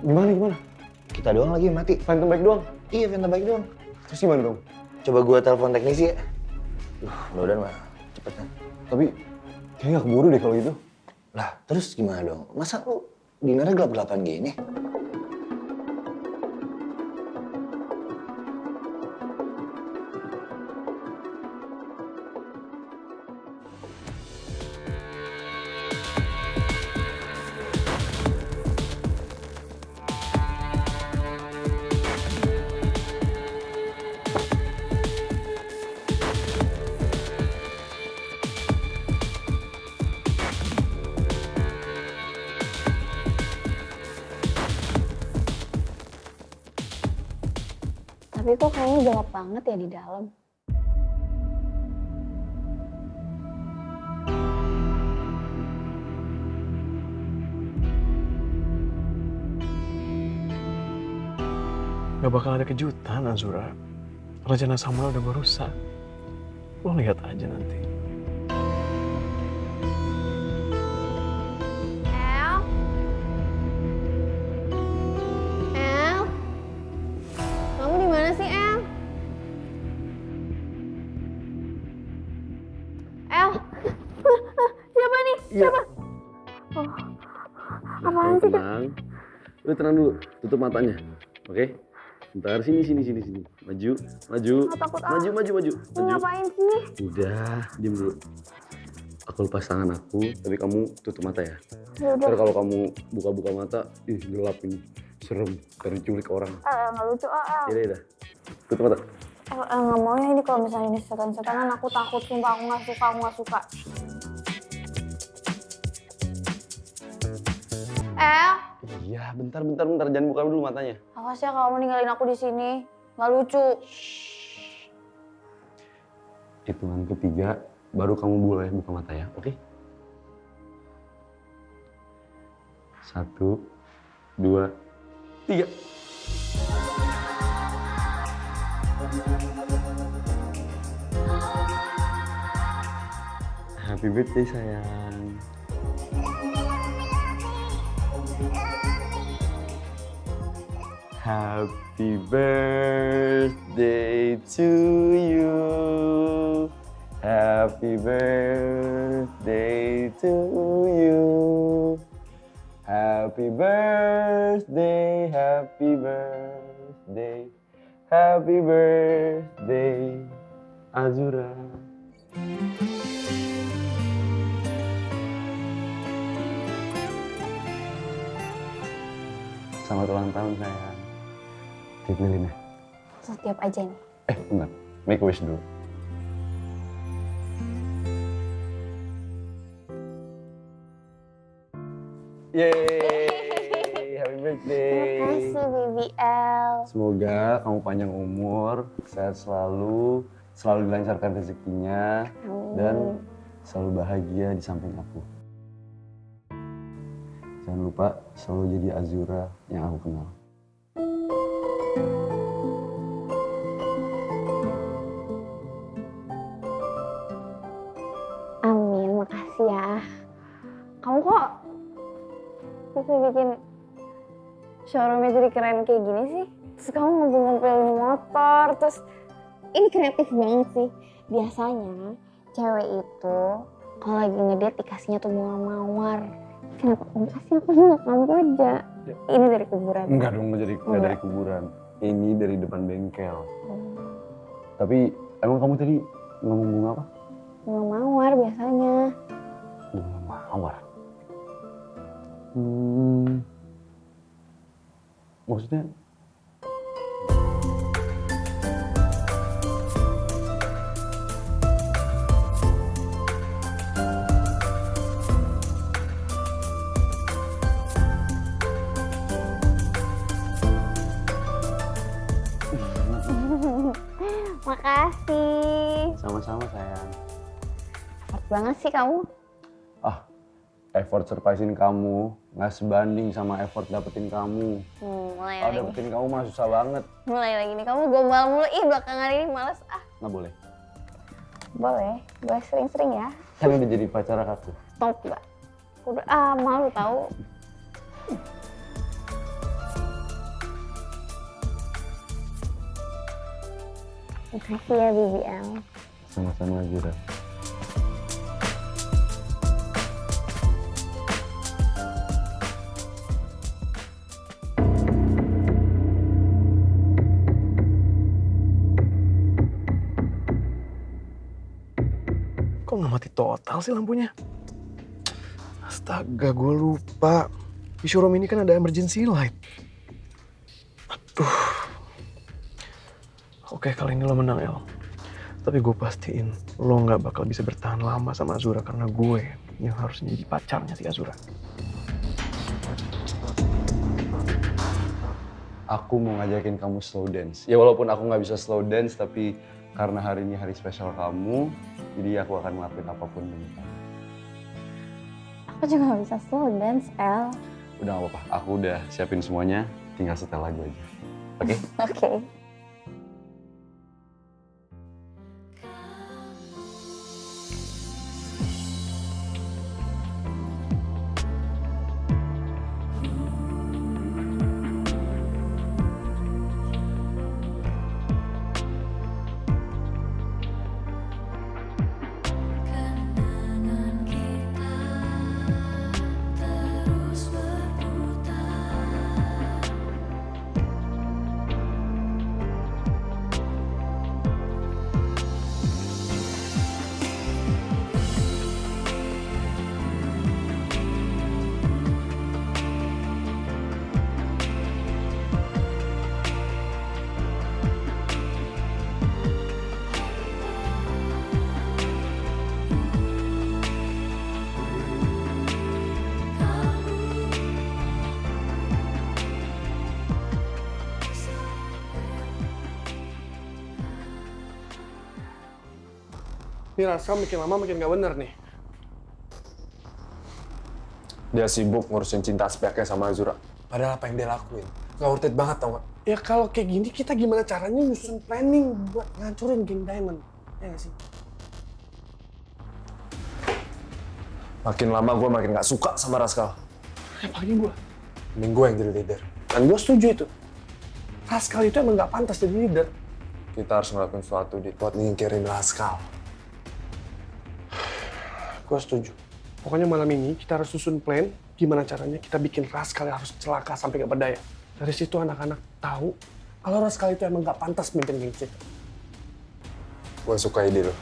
Gimana? Kita doang lagi mati. Phantom Bike doang? Iya, Phantom Bike doang. Terus gimana dong? Coba gua telepon teknisi ya. Mudah-mudahan mah cepet kan. Tapi kayaknya nggak keburu deh kalau gitu. Lah, terus gimana dong? Masa lu dinernya gelap-gelapan gini? Tapi kok kayaknya gelap banget ya di dalam. Gak bakal ada kejutan, Azura. Rencana Samuel udah merusak. Lo lihat aja nanti. Kamu di mana sih, El? El? Siapa nih? Siapa? Oh, apaan sih? Tenang. Udah tenang dulu, tutup matanya. Oke? Bentar, sini. Maju. Takut Maju. Ngapain sih? Udah, diem dulu. Aku lepas tangan aku, tapi kamu tutup mata ya. Yaudah. Ntar kalau kamu buka-buka mata, ih gelap ini. Serem, dari culik orang. Nggak lucu, El. Yaudah. Tutup mata. Nggak mau ya ini kalau misalnya ini setan-setanan, aku takut, sumpah aku nggak suka. Iya, bentar. Jangan buka dulu matanya. Awas ya kalau ninggalin aku di sini, nggak lucu. Hitungan ketiga, baru kamu boleh buka mata ya, oke? 1, 2, 3. Happy birthday sayang. Happy birthday to you. Happy birthday to you. Happy birthday, happy birthday, happy birthday, Azura. Selamat ulang tahun sayang. Tiup lilinnya. Setiap aja nih. Bentar, make a wish dulu. Yeay, happy birthday. Terima kasih Baby L. Semoga kamu panjang umur, sehat selalu dilancarkan rezekinya, dan selalu bahagia di samping aku. Jangan lupa selalu jadi Azura yang aku kenal. Amin, makasih ya. Kamu kok bisa bikin showroomnya jadi keren kayak gini sih? Terus kamu ngumpul-ngumpulin motor, terus ini kreatif banget sih. Biasanya cewek itu kalau lagi ngedate dikasihnya tuh bunga mawar. Kenapa kamu kasih aku bunga kamboja? Ini dari kuburan. Enggak dong, nggak dari kuburan. Ini dari depan bengkel. Tapi emang kamu tadi ngomong bunga apa? Bunga mawar biasanya. Bunga mawar? Maksudnya? Makasih. Sama-sama sayang. Effort banget sih kamu. Effort surprisein kamu nggak sebanding sama effort dapetin kamu. Mulai Kalau lagi. dapetin kamu mah susah banget. Mulai lagi nih, kamu gombal mulu. Ih, belakangan ini males. Nggak boleh. Boleh sering-sering ya. Kan udah jadi pacar aku. Stop, Mbak. Udah, malu tahu. Makasih ya, Baby L. Sama-sama Azura. Kok nggak mati total sih lampunya? Astaga, gue lupa. Di showroom ini kan ada emergency light. Aduh. Oke, kali ini lo menang, El. Tapi gue pastiin lo nggak bakal bisa bertahan lama sama Azura karena gue yang harus jadi pacarnya si Azura. Aku mau ngajakin kamu slow dance. Ya walaupun aku nggak bisa slow dance, tapi karena hari ini hari spesial kamu, jadi aku akan ngelakuin apapun demi kamu. Aku juga gak bisa slow dance, El. Udah gak apa-apa, aku udah siapin semuanya, tinggal setel lagu aja. Oke? Oke. Ini Raska makin lama makin gak bener nih. Dia sibuk ngurusin cinta aspeknya sama Azura. Padahal apa yang dia lakuin gak worth it banget, tau gak? Ya kalau kayak gini kita gimana caranya nyusun planning buat ngancurin geng Diamond. Ya gak sih? Makin lama gue makin gak suka sama Raskal. Apalagi gue. Mending gue yang jadi leader. Dan gue setuju itu. Raskal itu emang gak pantas jadi leader. Kita harus ngelakuin sesuatu buat nyingkirin Raskal. Gue setuju. Pokoknya malam ini kita harus susun plan gimana caranya kita bikin Rascal harus celaka sampai gak berdaya. Dari situ anak-anak tahu kalau Rascal itu emang gak pantas mimpin geng kita. Gue suka ide lo.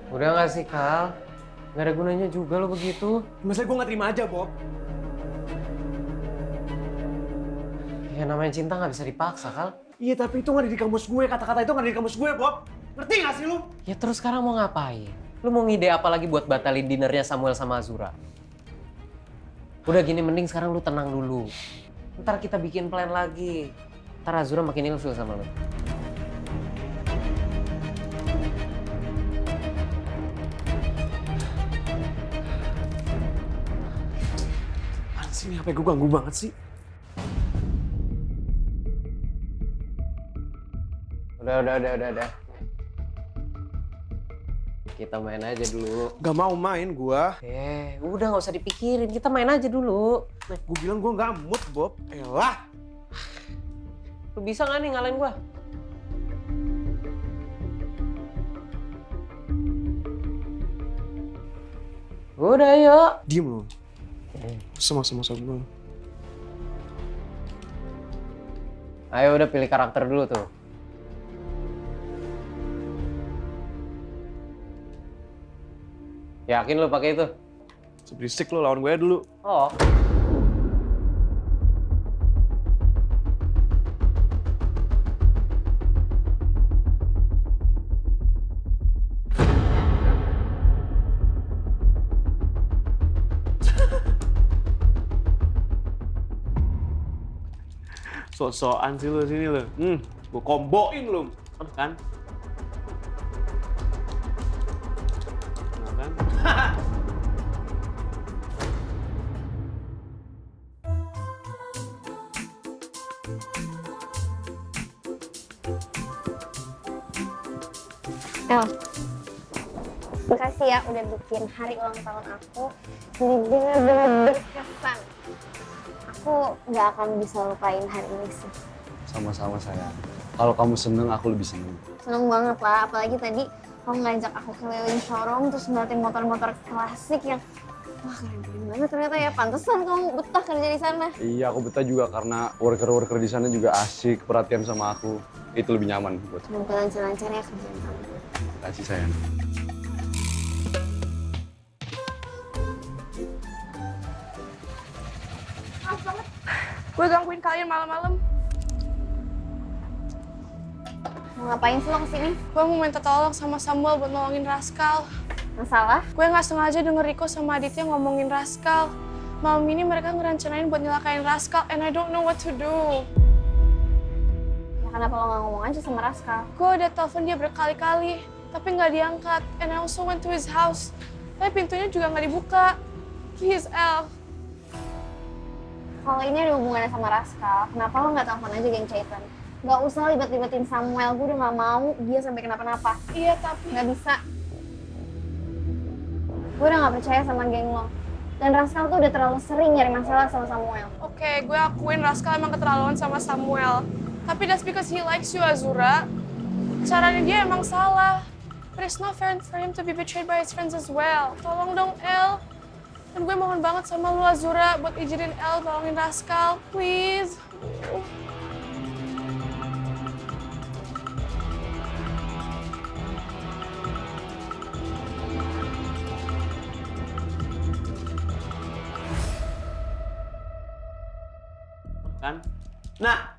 Udah gak sih, Kal? Gak ada gunanya juga lo begitu. Masalah gue gak terima aja, Bob. Ya namanya cinta gak bisa dipaksa, Kal. Iya, tapi itu gak ada di kamus gue. Kata-kata itu gak ada di kamus gue, Bob. Ngerti gak sih lu? Ya terus sekarang mau ngapain? Lu mau ngide apa lagi buat batalin dinernya Samuel sama Azura? Udah gini, mending sekarang lu tenang dulu. Ntar kita bikin plan lagi. Ntar Azura makin ilfil sama lu. Ini HP gue ganggu banget sih. Udah. Kita main aja dulu. Gak mau main gua. Udah gak usah dipikirin. Kita main aja dulu. Gue bilang gue gak mood, Bob. Elah. Lu bisa gak nih ngalahin gua? Udah, yuk. Diem lu. Sama-sama gue. Ayo udah pilih karakter dulu tuh. Yakin lu pakai itu? Berisik lu, lawan gue dulu. Oh. So-soan sih lu sini lu. Gue komboin lu. Kan? Kan? El, makasih ya udah bikin hari ulang tahun aku bener-bener berkesan. Aku nggak akan bisa lupain hari ini sih. Sama-sama sayang. Kalau kamu seneng, aku lebih seneng. Seneng banget lah, apalagi tadi kamu ngajak aku keliling showroom terus ngeliatin motor-motor klasik yang wah keren-keren banget ternyata ya. Pantesan kamu betah kerja di sana. Iya, aku betah juga karena worker-worker di sana juga asik, perhatian sama aku. Itu lebih nyaman buat. Semoga lancar-lancar ya kerjaan kamu. Terima kasih sayang. Maaf banget, gue gangguin kalian malam-malam. Mau ngapain sih lo kesini? Gue mau minta tolong sama Samuel buat nolongin Rascal. Masalah? Gue nggak sengaja denger Riko sama Aditya ngomongin Rascal. Malam ini mereka ngerencanain buat nyelakain Rascal and I don't know what to do. Ya kenapa lo nggak ngomong aja sama Rascal? Gue udah telepon dia berkali-kali, tapi nggak diangkat. And I also went to his house, tapi pintunya juga nggak dibuka. Please, El. Kalau ini ada hubungannya sama Rascal, kenapa lo nggak telepon aja geng Caitlin? Gak usah libat-libatin Samuel, gue udah gak mau dia sampai kenapa-napa. Iya, tapi... Gak bisa. Gue udah gak percaya sama geng lo. Dan Rascal tuh udah terlalu sering nyari masalah sama Samuel. Oke, gue akuin Rascal emang keterlaluan sama Samuel. Tapi that's because he likes you, Azura. Caranya dia emang salah. But it's not fair for him to be betrayed by his friends as well. Tolong dong, El. Dan gue mohon banget sama lu, Azura, buat izinin El tolongin Rascal. Please. Kan? Nah.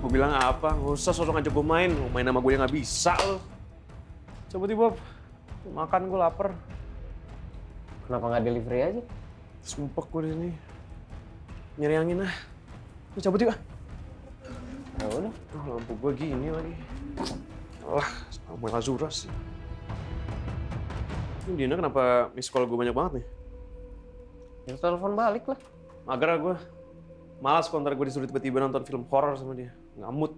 Gue bilang apa? Gak usah sosok ngajak gue main. Mau main sama gue ya gak bisa lo. Coba tiba makan, gue lapar. Kenapa nggak delivery aja? Sumpek gue di sini. Nyari angin ah. Lu cabut yuk ah. Ya udah. Lampu gue gini lagi. Alah, sama Azura sih. Ini Dina kenapa miss call gue banyak banget nih? Ya telepon balik lah. Mager gue. Malas kalau ntar gue disuruh tiba-tiba nonton film horor sama dia. Ngamut.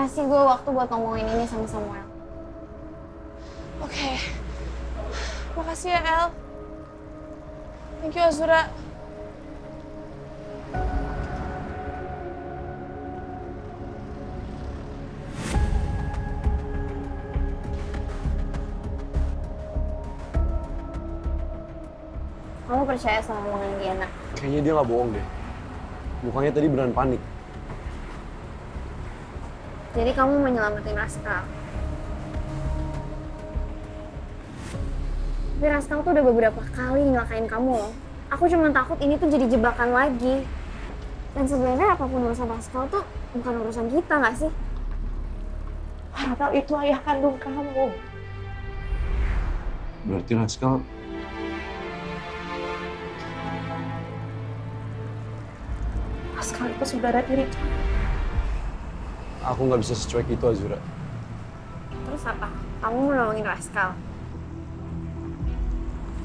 kasih gue waktu buat ngomongin ini sama Samuel. Oke. Makasih ya, El. Thank you, Azura. Kamu percaya sama omongan Diana? Kayaknya dia nggak bohong deh. Mukanya tadi beneran panik. Jadi kamu mau nyelamatin Raskal? Tapi Raskal tuh udah beberapa kali nyelakain kamu loh. Aku cuma takut ini tuh jadi jebakan lagi. Dan sebenarnya apapun urusan Raskal tuh bukan urusan kita nggak sih? Atau itu ayah kandung kamu. Berarti Raskal Raskal itu saudara diri kamu. aku nggak bisa secuek itu, Azura. Terus apa? Kamu mau nolongin Raskal?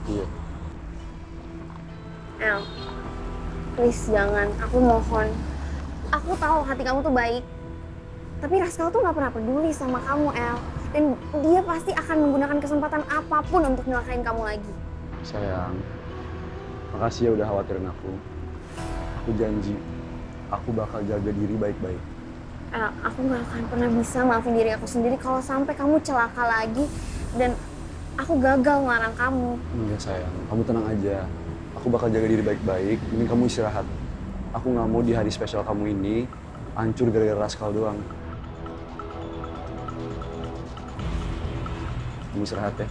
Iya. El, please jangan. Aku mohon. Aku tahu hati kamu tuh baik. Tapi Raskal tuh nggak pernah peduli sama kamu, El. Dan dia pasti akan menggunakan kesempatan apapun untuk nyelakain kamu lagi. Sayang, makasih ya udah khawatirin aku. Aku janji, aku bakal jaga diri baik-baik. El, aku nggak akan pernah bisa maafin diri aku sendiri kalau sampai kamu celaka lagi dan aku gagal ngelarang kamu. Enggak sayang, kamu tenang aja. Aku bakal jaga diri baik-baik, mending kamu istirahat. Aku nggak mau di hari spesial kamu ini hancur gara-gara Raskal doang. Kamu istirahat ya.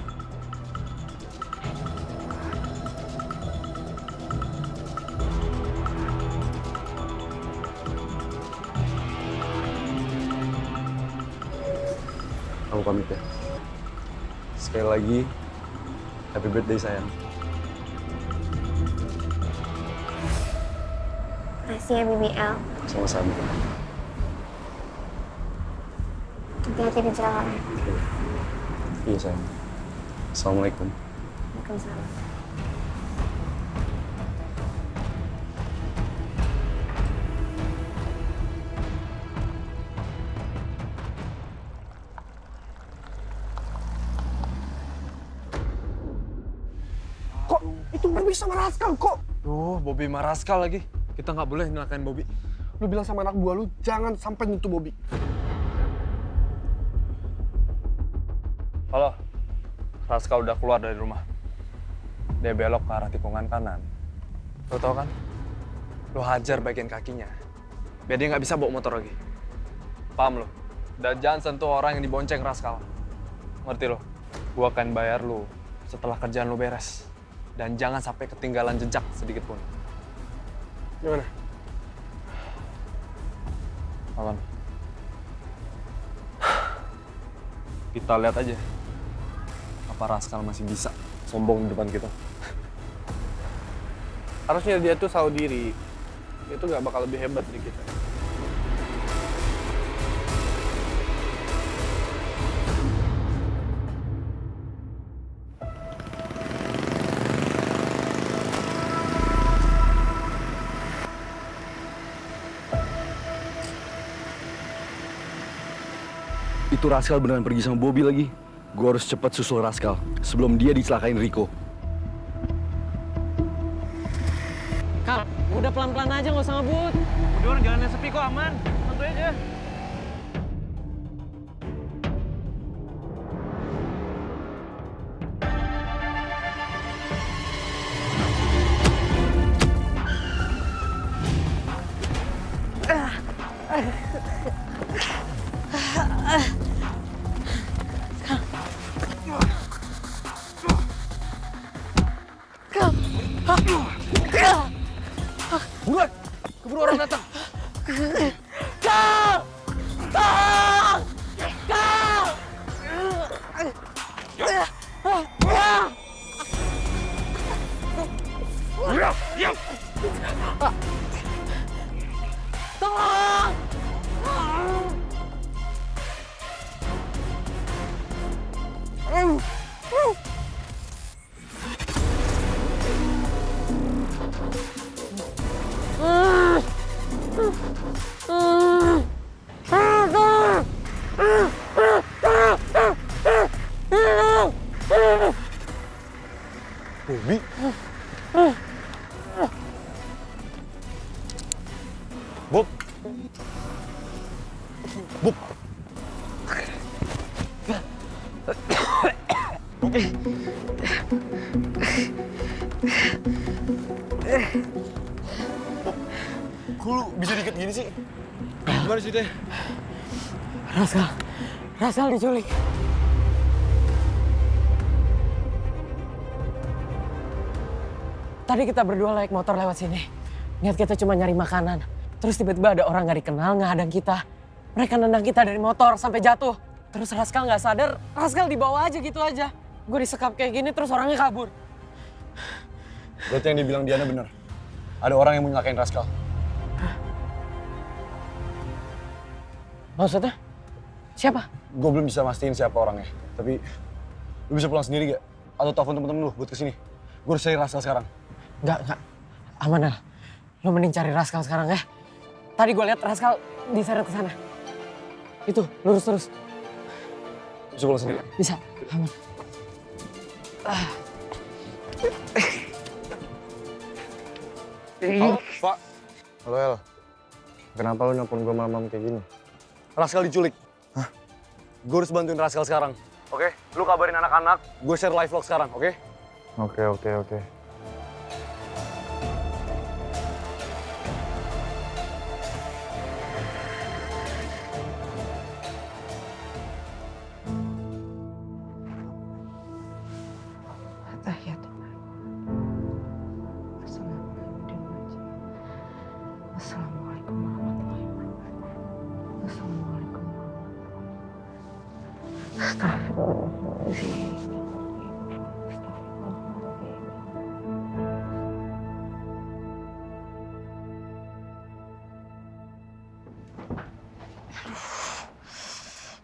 Aku pamit ya. Sekali lagi, happy birthday sayang. Makasih ya, BBL. Sama-sama. Hati-hati di jalan. Iya sayang. Assalamualaikum. Waalaikumsalam. Kok itu Bobby sama Raskal kok? Duh, Bobby sama Raskal lagi. Kita nggak boleh nyelakain Bobby. Lu bilang sama anak buah lu jangan sampai nyentuh Bobby. Halo, Raskal udah keluar dari rumah. Dia belok ke arah tikungan kanan. Lo tau kan? Lo hajar bagian kakinya. Biar dia nggak bisa bawa motor lagi. Paham lo? Dan jangan sentuh orang yang dibonceng Raskal. Ngerti lo? Gua akan bayar lo setelah kerjaan lo beres. Dan jangan sampai ketinggalan jejak sedikit pun. Gimana? Aman. Kita lihat aja. Apa Raskal masih bisa sombong di depan kita. Harusnya dia tuh tahu diri. Dia tuh nggak bakal lebih hebat dari kita. Itu Raskal beneran pergi sama Bobby lagi. Gue harus cepat susul Raskal sebelum dia dicelakain Rico. Kal, udah pelan-pelan aja nggak usah ngebut. Udah, jalannya sepi kok, aman. Santuy aja. Buruan! Keburu orang datang! Kal! Kal! Kal! Tolong! Kok lu bisa diikat gini sih? Gimana sih, Teh? Raskal diculik. Tadi kita berdua naik motor lewat sini. Niat kita cuma nyari makanan. Terus tiba-tiba ada orang gak dikenal ngehadang kita. Mereka nendang kita dari motor sampai jatuh. Terus Raskal nggak sadar, Raskal dibawa aja gitu aja. Gue disekap kayak gini terus orangnya kabur. Berarti yang dibilang Diana bener. Ada orang yang mau nyelakain Raskal. Maksudnya? Siapa? Gue belum bisa mastiin siapa orangnya. Tapi lu bisa pulang sendiri gak? Atau telepon temen-temen lu buat kesini. Gue harus cari Raskal sekarang. Enggak. Aman, El. Lo mending cari Raskal sekarang ya. Tadi gue lihat Raskal diseret ke sana. Itu, lurus terus. Bisa pulang sendiri? Bisa, aman. Pak. Halo, El. Kenapa lu nelfon gue malam-malam kayak gini? Raskal diculik. Hah? Gue harus bantuin Raskal sekarang. Oke? Lu kabarin anak-anak. Gue share live vlog sekarang, oke? Oke. Assalamualaikum warahmatullahi wabarakatuh. Assalamualaikum warahmatullahi wabarakatuh. Astagfirullahaladzim.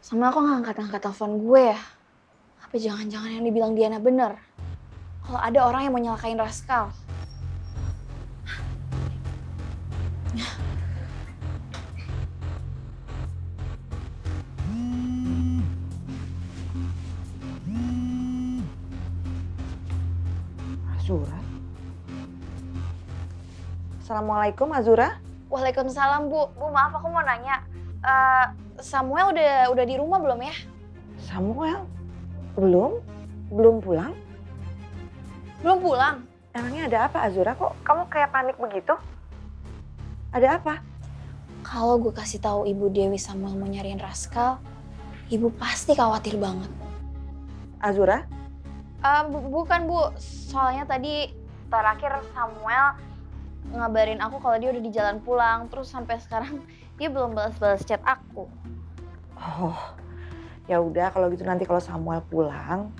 Sama aku nggak angkat-angkat telepon gue ya? Apa jangan-jangan yang dibilang Diana bener? Kalau ada orang yang mau nyelakain Raskal. Azura. Assalamualaikum, Azura. Waalaikumsalam, Bu. Bu, maaf aku mau nanya. Samuel udah di rumah belum ya? Samuel? Belum? Belum pulang? Belum pulang? Emangnya ada apa, Azura? Kok kamu kayak panik begitu? Ada apa? Kalau gue kasih tahu Ibu Dewi Samuel mau nyariin Raskal, Ibu pasti khawatir banget. Azura? Bukan, Bu. Soalnya tadi terakhir Samuel ngabarin aku kalau dia udah di jalan pulang. Terus sampai sekarang dia belum balas-balas chat aku. Oh, ya udah kalau gitu nanti kalau Samuel pulang,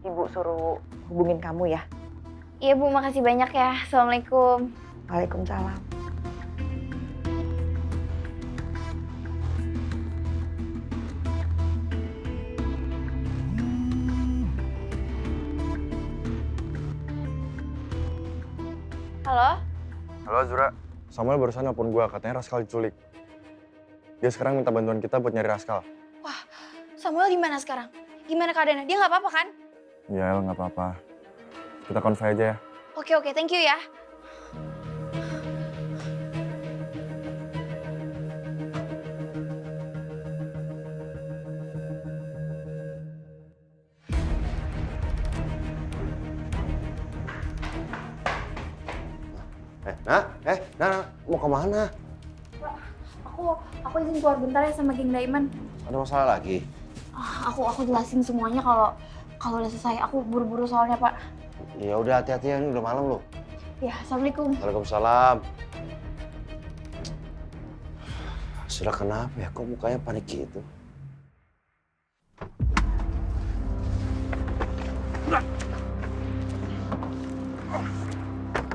Ibu suruh hubungin kamu ya. Iya, Bu. Makasih banyak ya. Assalamualaikum. Waalaikumsalam. Halo? Halo Azura, Samuel barusan nelfon gue, katanya Raskal diculik. Dia sekarang minta bantuan kita buat nyari Raskal. Wah, Samuel di mana sekarang? Gimana keadaannya? Dia nggak apa-apa kan? Ya El, nggak apa-apa. Kita konvoy aja ya. Oke, thank you ya. Nah, mau kemana? Aku izin keluar bentar ya sama geng Diamond. Ada masalah lagi? Aku jelasin semuanya kalau udah selesai. Aku buru-buru soalnya, Pak. Ya udah, hati-hati ya, ini udah malam loh. Ya, Assalamualaikum. Waalaikumsalam. Sudah kenapa ya? Kok mukanya panik gitu?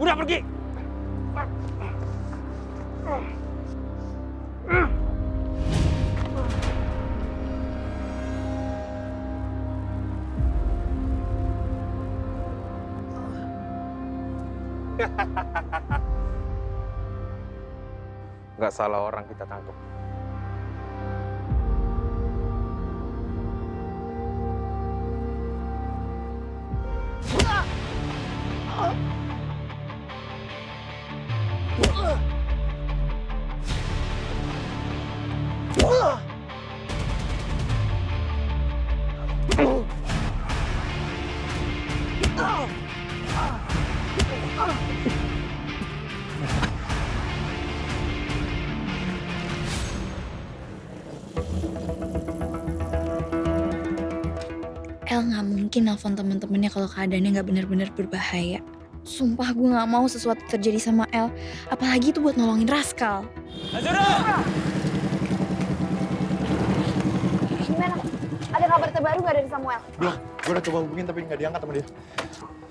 Udah pergi! Nggak salah orang kita tangkap. El nggak mungkin nelfon temen-temennya kalau keadaannya nggak benar-benar berbahaya. Sumpah gue nggak mau sesuatu terjadi sama El, apalagi itu buat nolongin Raskal. Azura! Gimana? Ada kabar terbaru nggak dari Samuel? Belum, gue udah coba hubungin tapi nggak diangkat sama dia.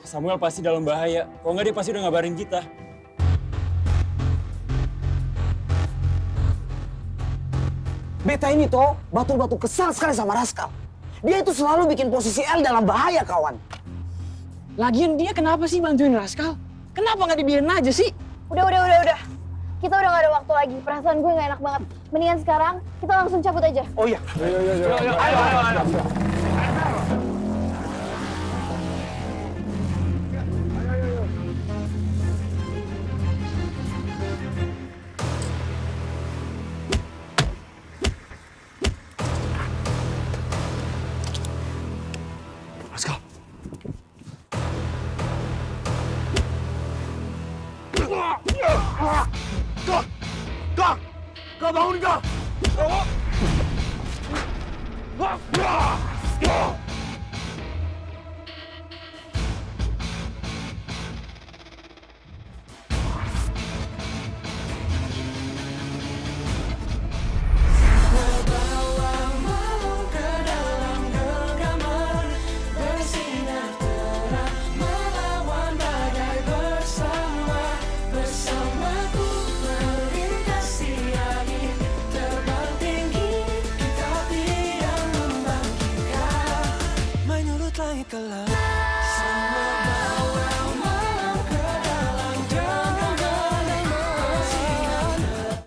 Samuel pasti dalam bahaya. Kalau nggak dia pasti udah ngabarin kita. Beta ini toh batu-batu kesal sekali sama Raskal. Dia itu selalu bikin posisi El dalam bahaya, kawan. Lagian dia kenapa sih bantuin Raskal? Kenapa nggak dibiarin aja sih? Udah. Kita udah gak ada waktu lagi. Perasaan gue gak enak banget. Mendingan sekarang kita langsung cabut aja. Oh iya. Ayo. Raskal. Kau bangun kau!